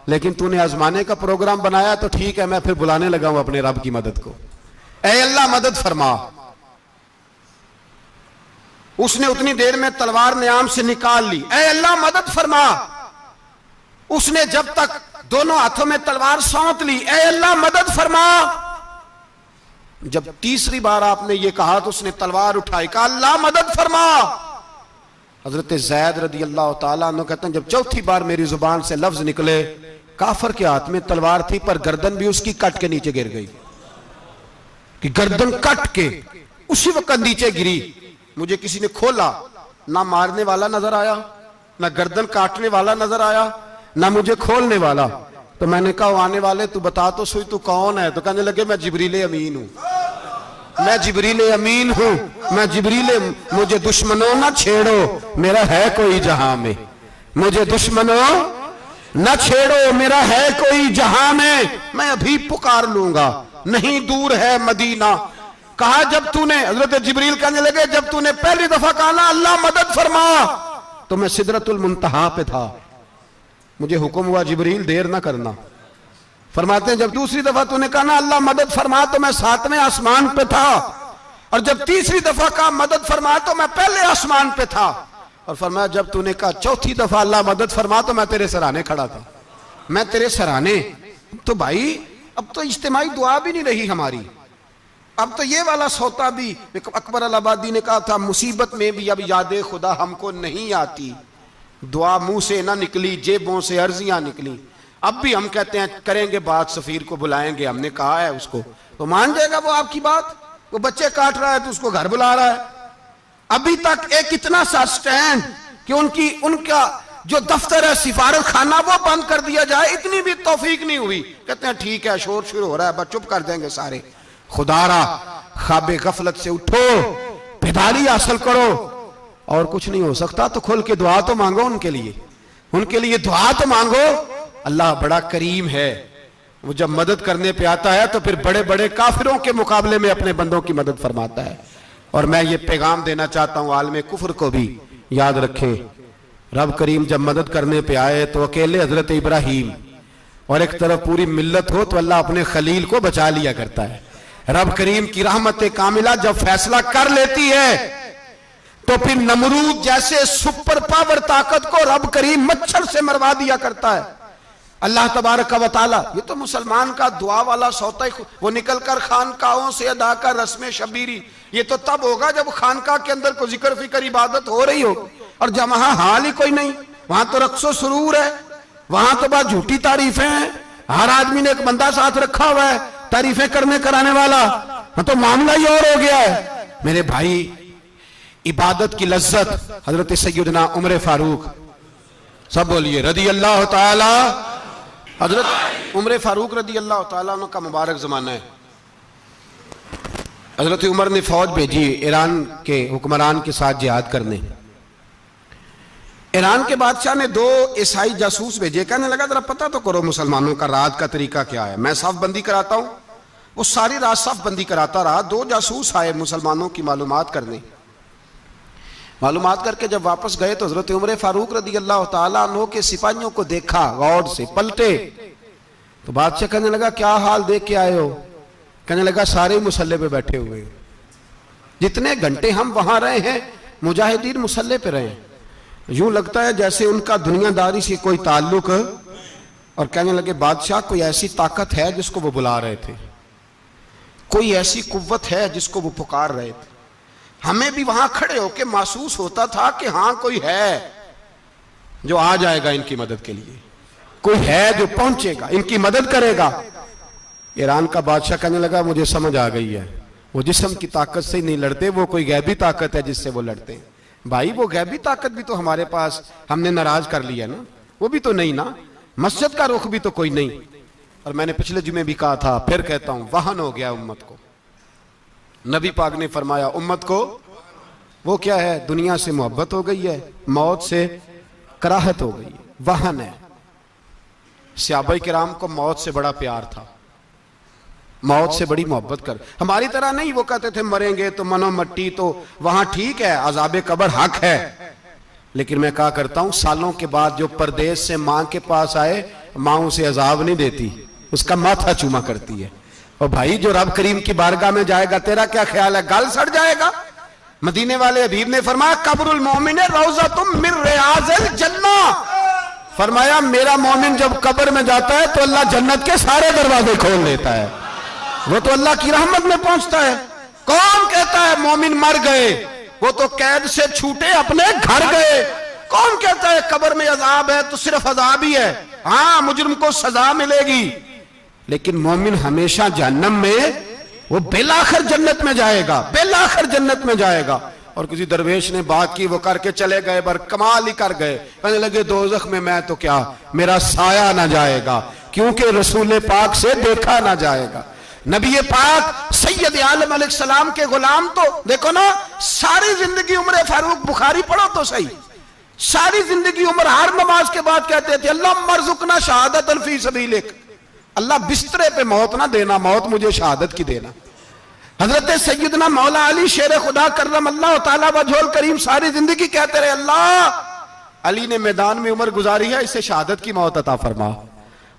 لیکن تو نے آزمانے کا پروگرام بنایا تو ٹھیک ہے، میں پھر بلانے لگا ہوں اپنے رب کی مدد کو، اے اللہ مدد فرما۔ اس نے اتنی دیر میں تلوار نیام سے نکال لی، اے اللہ مدد فرما۔ اس نے جب تک دونوں ہاتھوں میں تلوار سونت لی، اے اللہ مدد فرما۔ جب تیسری بار آپ نے یہ کہا تو اس نے تلوار اٹھائی، کہا اللہ مدد فرما۔ حضرت زید رضی اللہ تعالیٰ عنہ کہتے ہیں جب چوتھی بار میری زبان سے لفظ نکلے، کافر کے ہاتھ میں تلوار تھی پر گردن بھی اس کی کٹ کے نیچے گر گئی، کہ گردن کٹ کے اسی وقت نیچے گری۔ مجھے کسی نے کھولا، نہ مارنے والا نظر آیا، نہ گردن کاٹنے والا نظر آیا، نہ مجھے کھولنے والا۔ تو میں نے کہا آنے والے تو بتا تو سوئی تو کون ہے؟ تو کہنے لگے میں جبریل امین ہوں، میں جبریل امین ہوں، میں جبریل، مجھے دشمنوں نہ چھیڑو، میرا ہے کوئی جہاں میں، مجھے دشمنوں نہ چھیڑو، میرا ہے کوئی جہاں میں ابھی پکار لوں گا، نہیں دور ہے مدینہ۔ کہا جب تو نے، حضرت جبریل کہنے لگے جب تو نے پہلی دفعہ کہا نا اللہ مدد فرما تو میں سدرۃ المنتہا پہ تھا، مجھے حکم ہوا جبریل دیر نہ کرنا۔ فرماتے ہیں جب دوسری دفعہ تو نے کہا نا اللہ مدد فرما تو میں 7ویں آسمان پہ تھا، اور جب تیسری دفعہ کہا مدد فرما تو میں پہلے آسمان پہ تھا، اور فرمایا جب تو نے کہا چوتھی دفعہ اللہ مدد فرما تو میں تیرے سرانے کھڑا تھا، میں تیرے سرانے۔ تو بھائی اب تو اجتماعی دعا بھی نہیں رہی ہماری، اب تو یہ والا سوتا بھی، اکبر الآبادی نے کہا تھا مصیبت میں بھی اب یاد خدا ہم کو نہیں آتی، دعا منہ سے نہ نکلی جیبوں سے عرضیاں نکلی۔ اب بھی ہم کہتے ہیں کریں گے بات، سفیر کو بلائیں گے، ہم نے کہا ہے اس کو، تو مان جائے گا وہ آپ کی بات؟ وہ بچے کاٹ رہا ہے تو اس کو گھر بلا رہا ہے۔ ابھی تک ایک اتنا سا سٹینڈ کہ ان کا جو دفتر ہے سفارت خانہ وہ بند کر دیا جائے، اتنی بھی توفیق نہیں ہوئی۔ کہتے ہیں ٹھیک ہے شور شروع ہو رہا ہے بس چپ کر دیں گے سارے۔ خدا را خواب غفلت سے اٹھو، بیداری حاصل کرو، اور کچھ نہیں ہو سکتا تو کھل کے دعا تو مانگو ان کے لیے دعا تو مانگو۔ اللہ بڑا کریم ہے، وہ جب مدد کرنے پہ آتا ہے تو پھر بڑے بڑے کافروں کے مقابلے میں اپنے بندوں کی مدد فرماتا ہے۔ اور میں یہ پیغام دینا چاہتا ہوں عالم کفر کو بھی، یاد رکھیں رب کریم جب مدد کرنے پہ آئے تو اکیلے حضرت ابراہیم اور ایک طرف پوری ملت ہو تو اللہ اپنے خلیل کو بچا لیا کرتا ہے۔ رب کریم کی رحمت کاملہ جب فیصلہ کر لیتی ہے تو پھر نمرود جیسے سپر پاور طاقت کو رب کریم مچھر سے مروا دیا کرتا ہے۔ اللہ تبارک و تعالی، یہ تو مسلمان کا دعا والا سوتا ہی، وہ نکل کر خانقاہوں سے ادا کر رسم شبیری، یہ تو تب ہوگا جب خانقاہ کے اندر کوئی ذکر فکر عبادت ہو رہی ہو، اور جب وہاں حال ہی کوئی نہیں، وہاں تو رقص و سرور ہے، وہاں تو بات جھوٹی تعریفیں ہیں، ہر آدمی نے ایک بندہ ساتھ رکھا ہوا ہے تعریفیں کرنے کرانے والا، ہاں تو معاملہ ہی اور ہو گیا ہے۔ میرے بھائی عبادت کی لذت حضرت سیدنا عمر فاروق، سب بولیے رضی اللہ تعالی، حضرت عمر فاروق رضی اللہ تعالیٰ عنہ کا مبارک زمانہ ہے۔ حضرت عمر نے فوج بھیجی ایران کے حکمران کے ساتھ جہاد کرنے، ایران کے بادشاہ نے 2 عیسائی جاسوس بھیجے، کہنے لگا ذرا پتہ تو کرو مسلمانوں کا رات کا طریقہ کیا ہے، میں صف بندی کراتا ہوں۔ وہ ساری رات صف بندی کراتا رہا، 2 جاسوس آئے مسلمانوں کی معلومات کرنے، معلومات کر کے جب واپس گئے تو حضرت عمر فاروق رضی اللہ تعالیٰ عنہ کے سپاہیوں کو دیکھا، غور سے پلٹے تو بادشاہ کہنے لگا کیا حال دیکھ کے آئے ہو؟ کہنے لگا سارے مسلح پہ بیٹھے ہوئے، جتنے گھنٹے ہم وہاں رہے ہیں مجاہدین مسلح پہ رہے ہیں، یوں لگتا ہے جیسے ان کا دنیا داری سے کوئی تعلق۔ اور کہنے لگے بادشاہ کوئی ایسی طاقت ہے جس کو وہ بلا رہے تھے، کوئی ایسی قوت ہے جس کو وہ پکار رہے تھے، ہمیں بھی وہاں کھڑے ہو کے محسوس ہوتا تھا کہ ہاں کوئی ہے جو آ جائے گا ان کی مدد کے لیے، کوئی ہے جو پہنچے گا ان کی مدد کرے گا۔ ایران کا بادشاہ کہنے لگا مجھے سمجھ آ گئی ہے، وہ جسم کی طاقت سے نہیں لڑتے، وہ کوئی غیبی طاقت ہے جس سے وہ لڑتے ہیں۔ بھائی وہ غیبی طاقت بھی تو ہمارے پاس ہم نے ناراض کر لیا نا، وہ بھی تو نہیں نا، مسجد کا رخ بھی تو کوئی نہیں۔ اور میں نے پچھلے جمعے بھی کہا تھا، پھر کہتا ہوں، وہن ہو گیا امت کو۔ نبی پاک نے فرمایا امت کو وہ کیا ہے، دنیا سے محبت ہو گئی ہے، موت سے کراہت ہو گئی ہے، وہن ہے۔ صحابہ کرام کو موت سے بڑا پیار تھا، موت سے بڑی محبت کر، ہماری طرح نہیں، وہ کہتے تھے مریں گے تو منو مٹی، تو وہاں ٹھیک ہے عذاب قبر حق ہے، لیکن میں کہا کرتا ہوں سالوں کے بعد جو پردیس سے ماں کے پاس آئے، ماں اسے عذاب نہیں دیتی، اس کا ماتھا چوما کرتی ہے۔ اور بھائی جو رب کریم کی بارگاہ میں جائے گا تیرا کیا خیال ہے، گل سڑ جائے گا؟ مدینے والے حبیب نے فرمایا قبر المومن روضۃ من ریاض الجنہ، فرمایا میرا مومن جب قبر میں جاتا ہے تو اللہ جنت کے سارے دروازے کھول دیتا ہے، وہ تو اللہ کی رحمت میں پہنچتا ہے۔ کون کہتا ہے مومن مر گئے، وہ تو قید سے چھوٹے اپنے گھر گئے۔ کون کہتا ہے قبر میں عذاب ہے تو صرف عذاب ہی ہے، ہاں مجرم کو سزا ملے گی، لیکن مومن ہمیشہ جہنم میں، وہ بالآخر جنت میں جائے گا، بالآخر جنت میں جائے گا۔ اور کسی درویش نے بات کی، وہ کر کے چلے گئے، بر کمال ہی کر گئے، کہنے لگے دوزخ میں میں تو کیا، میرا سایہ نہ جائے گا، کیونکہ رسول پاک سے دیکھا نہ جائے گا۔ نبی پاک سید عالم علیہ السلام کے غلام تو دیکھو نا، ساری زندگی عمر فاروق بخاری پڑھو تو صحیح، ساری زندگی عمر ہر نماز کے بعد کہتے تھے اللہم ارزقنا شہادت فی سبیلک، اللہ بسترے پہ موت نہ دینا، موت مجھے شہادت کی دینا۔ حضرت سیدنا مولا علی شیر خدا کرم اللہ تعالیٰ وجہ الکریم ساری زندگی کہتے رہے اللہ علی نے میدان میں عمر گزاری ہے، اسے شہادت کی موت عطا فرما۔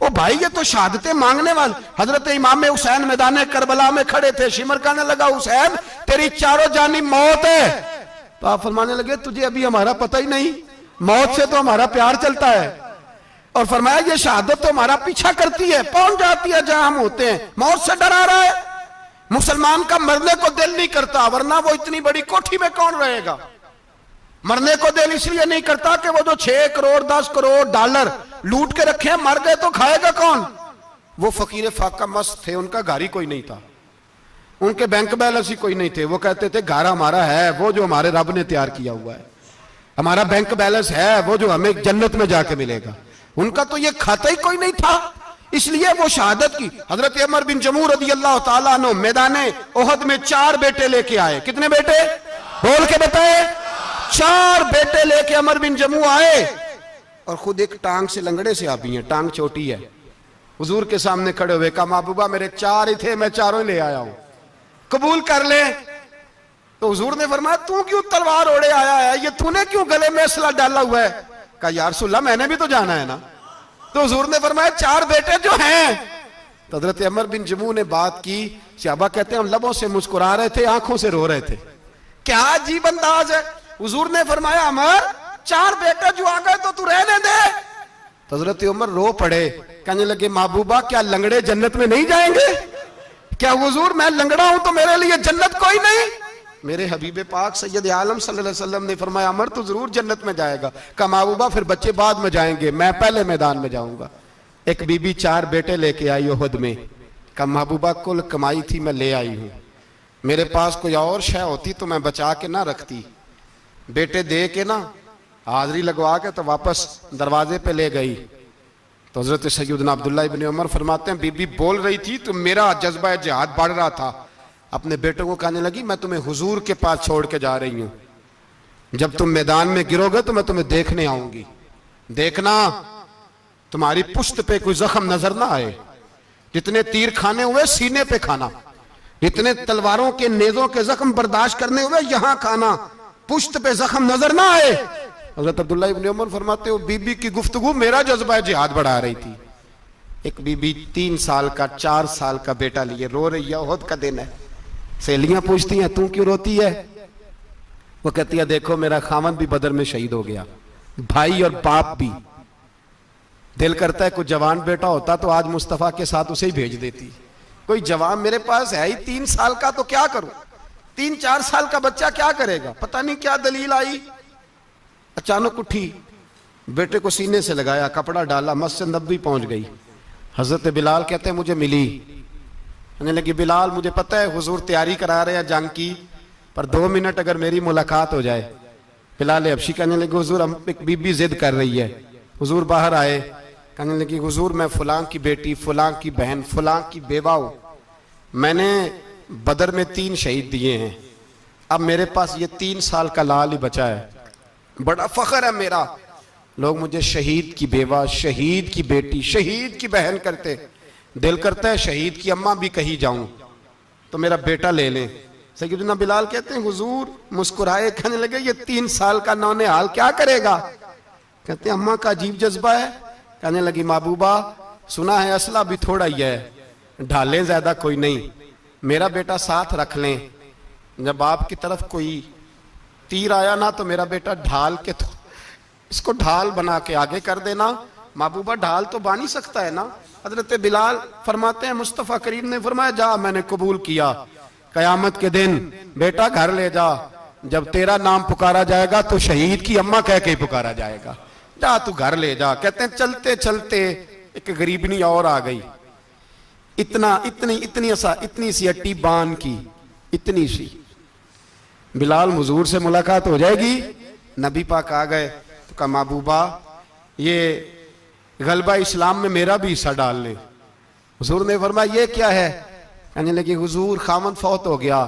او بھائی یہ تو شہادتیں مانگنے والے۔ حضرت امام حسین میدان کربلا میں کھڑے تھے، شمر کہنے لگا حسین تیری چاروں جانب موت ہے، تو آپ فرمانے لگے تجھے ابھی ہمارا پتہ ہی نہیں، موت سے تو ہمارا پیار چلتا ہے، اور فرمایا یہ شہادت تو ہمارا پیچھا کرتی ہے، پہنچ جاتی ہے جہاں ہم ہوتے ہیں، موت سے ڈرا رہا ہے۔ مسلمان کا مرنے کو دل نہیں کرتا، ورنہ وہ اتنی بڑی کوٹھی میں کون رہے گا؟ مرنے کو دل اس لیے نہیں کرتا کہ وہ جو 6 کروڑ 10 کروڑ ڈالر لوٹ کے رکھے ہیں، مر گئے تو کھائے گا کون؟ وہ فقیر فاقہ مست تھے، ان کا گھر ہی کوئی نہیں تھا، ان کے بینک بیلنس ہی کوئی نہیں تھے، وہ کہتے تھے گھر ہمارا ہے وہ جو ہمارے رب نے تیار کیا ہوا ہے، ہمارا بینک بیلنس ہے وہ جو ہمیں جنت میں جا کے ملے گا۔ ان کا تو یہ کھاتا ہی کوئی نہیں تھا، اس لیے وہ شہادت کی۔ حضرت عمر بن جموع رضی اللہ تعالیٰ عنہ میدان احد میں 4 بیٹے لے کے آئے۔ کتنے بیٹے؟ بول کے بتائے۔ 4 بیٹے لے کے عمر بن جموع آئے، اور خود ایک ٹانگ سے لنگڑے سے آبی ہیں، ٹانگ چھوٹی ہے، حضور کے سامنے کھڑے ہوئے کہا محبوبہ میرے 4 ہی تھے، میں 4 ہی لے آیا ہوں، قبول کر لے۔ تو حضور نے فرمایا تو کیوں تلوار اوڑے آیا ہے، یہ تو نے کیوں گلے میں اسلحہ ڈالا ہوا ہے؟ کہا یا رسول اللہ میں نے بھی تو جانا ہے نا۔ تو حضور نے فرمایا 4 بیٹے جو ہیں۔ تو حضرت عمر بن جموع نے بات کی، صحابہ کہتے ہیں ہم لبوں سے مسکرا رہے تھے، آنکھوں سے رو رہے تھے، کیا عجیب انداز ہے۔ حضور نے فرمایا عمر 4 بیٹے جو آ گئے تو رہنے دے۔ تو حضرت عمر رو پڑے، کہنے لگے محبوبہ کیا لنگڑے جنت میں نہیں جائیں گے؟ کیا حضور میں لنگڑا ہوں تو میرے لیے جنت کوئی نہیں؟ میرے حبیب پاک سید عالم صلی اللہ علیہ وسلم نے فرمایا عمر تو ضرور جنت میں جائے گا۔ کہا محبوبہ پھر بچے بعد میں جائیں گے، میں پہلے میدان میں جاؤں گا۔ ایک بی بی 4 بیٹے لے کے آئی احد میں، کہا محبوبہ کل کمائی تھی میں لے آئی ہوں، میرے پاس کوئی اور شے ہوتی تو میں بچا کے نہ رکھتی، بیٹے دے کے نا حاضری لگوا کے تو واپس دروازے پہ لے گئی۔ تو حضرت سیدنا عبداللہ ابن عمر فرماتے ہیں بی بی بول رہی تھی تو میرا جذبہ جہاد بڑھ رہا تھا، اپنے بیٹوں کو کہنے لگی میں تمہیں حضور کے پاس چھوڑ کے جا رہی ہوں، جب تم میدان میں گرو گے تو میں تمہیں دیکھنے آؤں گی، دیکھنا تمہاری پشت پہ کوئی زخم نظر نہ آئے، جتنے تیر کھانے ہوئے سینے پہ کھانا، جتنے تلواروں کے نیزوں کے زخم برداشت کرنے ہوئے یہاں کھانا، پشت پہ زخم نظر نہ آئے۔ حضرت عبداللہ ابن عمر فرماتے ہو بی بی کی گفتگو میرا جذبہ جہاد بڑھا رہی تھی۔ ایک بی بی 3 سال کا 4 سال کا بیٹا لیے رو رہی ہے، احد کا دن ہے، سہیلیاں پوچھتی ہیں تو کیوں روتی ہے؟ وہ کہتی ہے دیکھو میرا خاوند بھی بدر میں شہید ہو گیا، بھائی اور باپ بھی، دل کرتا ہے کوئی جوان بیٹا ہوتا تو آج مصطفیٰ کے ساتھ اسے ہی بھیج دیتی، کوئی جوان میرے پاس ہے ہی 3 سال کا تو کیا کروں، 3-4 سال کا بچہ کیا کرے گا؟ پتہ نہیں کیا دلیل آئی، اچانک اٹھی، بیٹے کو سینے سے لگایا، کپڑا ڈالا، مسجد نبوی پہنچ گئی۔ حضرت بلال کہتے ہیں مجھے ملی، کہنے لگی بلال مجھے پتہ ہے حضور تیاری کرا رہے ہیں جنگ کی، پر 2 منٹ اگر میری ملاقات ہو جائے۔ بلال حبشی کہنے لگے حضور ایک بی بی ضد کر رہی ہے۔ حضور باہر آئے، کہنے لگی حضور میں فلاں کی بیٹی، فلاں کی بہن، فلاں کی بیوہ ہوں، میں نے بدر میں 3 شہید دیے ہیں، اب میرے پاس یہ 3 سال کا لال ہی بچا ہے، بڑا فخر ہے میرا، لوگ مجھے شہید کی بیوہ، شہید کی بیٹی، شہید کی بہن کرتے، دل کرتا ہے شہید کی اماں بھی کہیں جاؤں تو میرا بیٹا لے لیں۔ سیدنا بلال کہتے ہیں حضور مسکرائے، کہنے لگے یہ 3 سال کا نونہال کیا کرے گا؟ کہتے ہیں اماں کا عجیب جذبہ ہے۔ کہنے لگی محبوبہ سنا ہے اسلحہ بھی تھوڑا ہی ہے، ڈھالیں زیادہ کوئی نہیں، میرا بیٹا ساتھ رکھ لیں، جب آپ کی طرف کوئی تیر آیا نا تو میرا بیٹا ڈھال کے اس کو ڈھال بنا کے آگے کر دینا۔ محبوبہ ڈھال تو بانی سکتا ہے نا۔ حضرت بلال فرماتے ہیں مصطفیٰ کریم نے فرمایا جا میں نے قبول کیا، قیامت کے دن بیٹا گھر لے جا، جب تیرا نام پکارا جائے گا تو شہید کی اماں کہہ کے ہی پکارا جائے گا، جا تو گھر لے جا۔ کہتے ہیں چلتے چلتے ایک غریبنی اور آ گئی، اتنی سی اٹی بان کی، اتنی سی۔ بلال حضور سے ملاقات ہو جائے گی، نبی پاک آ گئے تو کہا محبوبہ یہ غلبہ اسلام میں میرا بھی حصہ ڈال لیں۔ حضور نے فرمایا یہ کیا ہے؟ کہنے لگے حضور خامد فوت ہو گیا،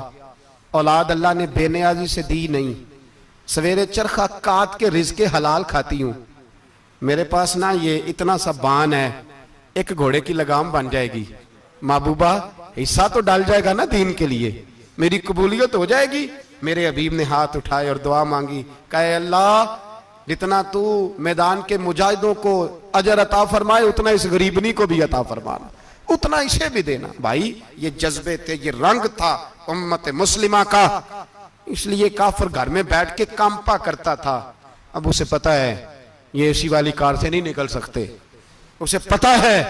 اولاد اللہ نے بے نیازی سے دی نہیں، سویرے چرخہ کاٹ کے رزق حلال کھاتی ہوں، میرے پاس نا یہ اتنا سا بان ہے، ایک گھوڑے کی لگام بن جائے گی، محبوبہ حصہ تو ڈال جائے گا نا دین کے لیے، میری قبولیت ہو جائے گی۔ میرے حبیب نے ہاتھ اٹھائے اور دعا مانگی، کہے اللہ جتنا تو میدان کے مجاہدوں کو اجر عطا فرمائے اتنا اس غریبنی کو بھی عطا فرمانا، اتنا اسے بھی دینا۔ بھائی یہ جذبے تھے، یہ رنگ تھا امت مسلمہ کا، اس لیے کافر گھر میں بیٹھ کے کانپا کرتا تھا۔ اب اسے پتا ہے یہ اے سی والی کار سے نہیں نکل سکتے، اسے پتا ہے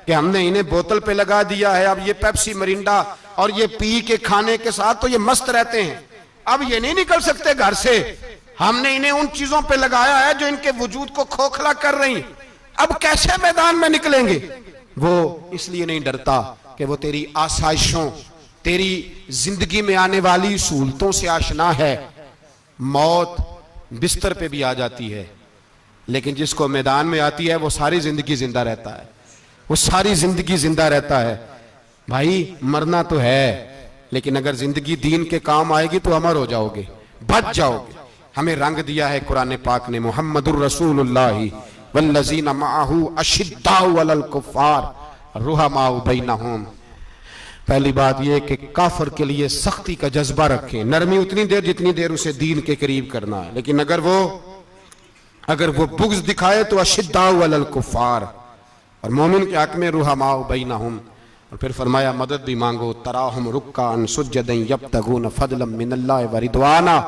کہ ہم نے انہیں بوتل پہ لگا دیا ہے، اب یہ پیپسی مرینڈا اور یہ پی کے کھانے کے ساتھ تو یہ مست رہتے ہیں، اب یہ نہیں نکل سکتے گھر سے، ہم نے انہیں ان چیزوں پہ لگایا ہے جو ان کے وجود کو کھوکھلا کر رہی، اب کیسے میدان میں نکلیں گے؟ وہ اس لیے نہیں ڈرتا کہ وہ تیری آسائشوں، تیری زندگی میں آنے والی سہولتوں سے آشنا ہے۔ موت بستر پہ بھی آ جاتی ہے، لیکن جس کو میدان میں آتی ہے وہ ساری زندگی زندہ رہتا ہے، وہ ساری زندگی زندہ رہتا ہے۔ بھائی مرنا تو ہے، لیکن اگر زندگی دین کے کام آئے گی تو امر ہو جاؤ گے، بچ جاؤ گے۔ ہمیں رنگ دیا ہے قرآن پاک نے، محمد الرسول اللہ والذین معہ اشداء علی الکفار رحماء بینہم۔ پہلی بات یہ کہ کافر کے لیے سختی کا جذبہ رکھیں، نرمی اتنی دیر جتنی دیر اسے دین کے قریب کرنا ہے، لیکن اگر وہ بغض دکھائے تو اشداء علی الکفار، اور مومن کے حق میں رحماء بینہم۔ اور پھر فرمایا مدد بھی مانگو، تراہم رکعا سجدا یبتغون فضلا من اللہ ورضوانا،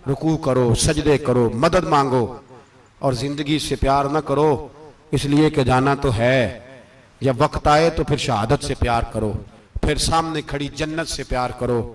رکوع کرو، سجدے کرو، مدد مانگو، اور زندگی سے پیار نہ کرو اس لیے کہ جانا تو ہے، جب وقت آئے تو پھر شہادت سے پیار کرو، پھر سامنے کھڑی جنت سے پیار کرو۔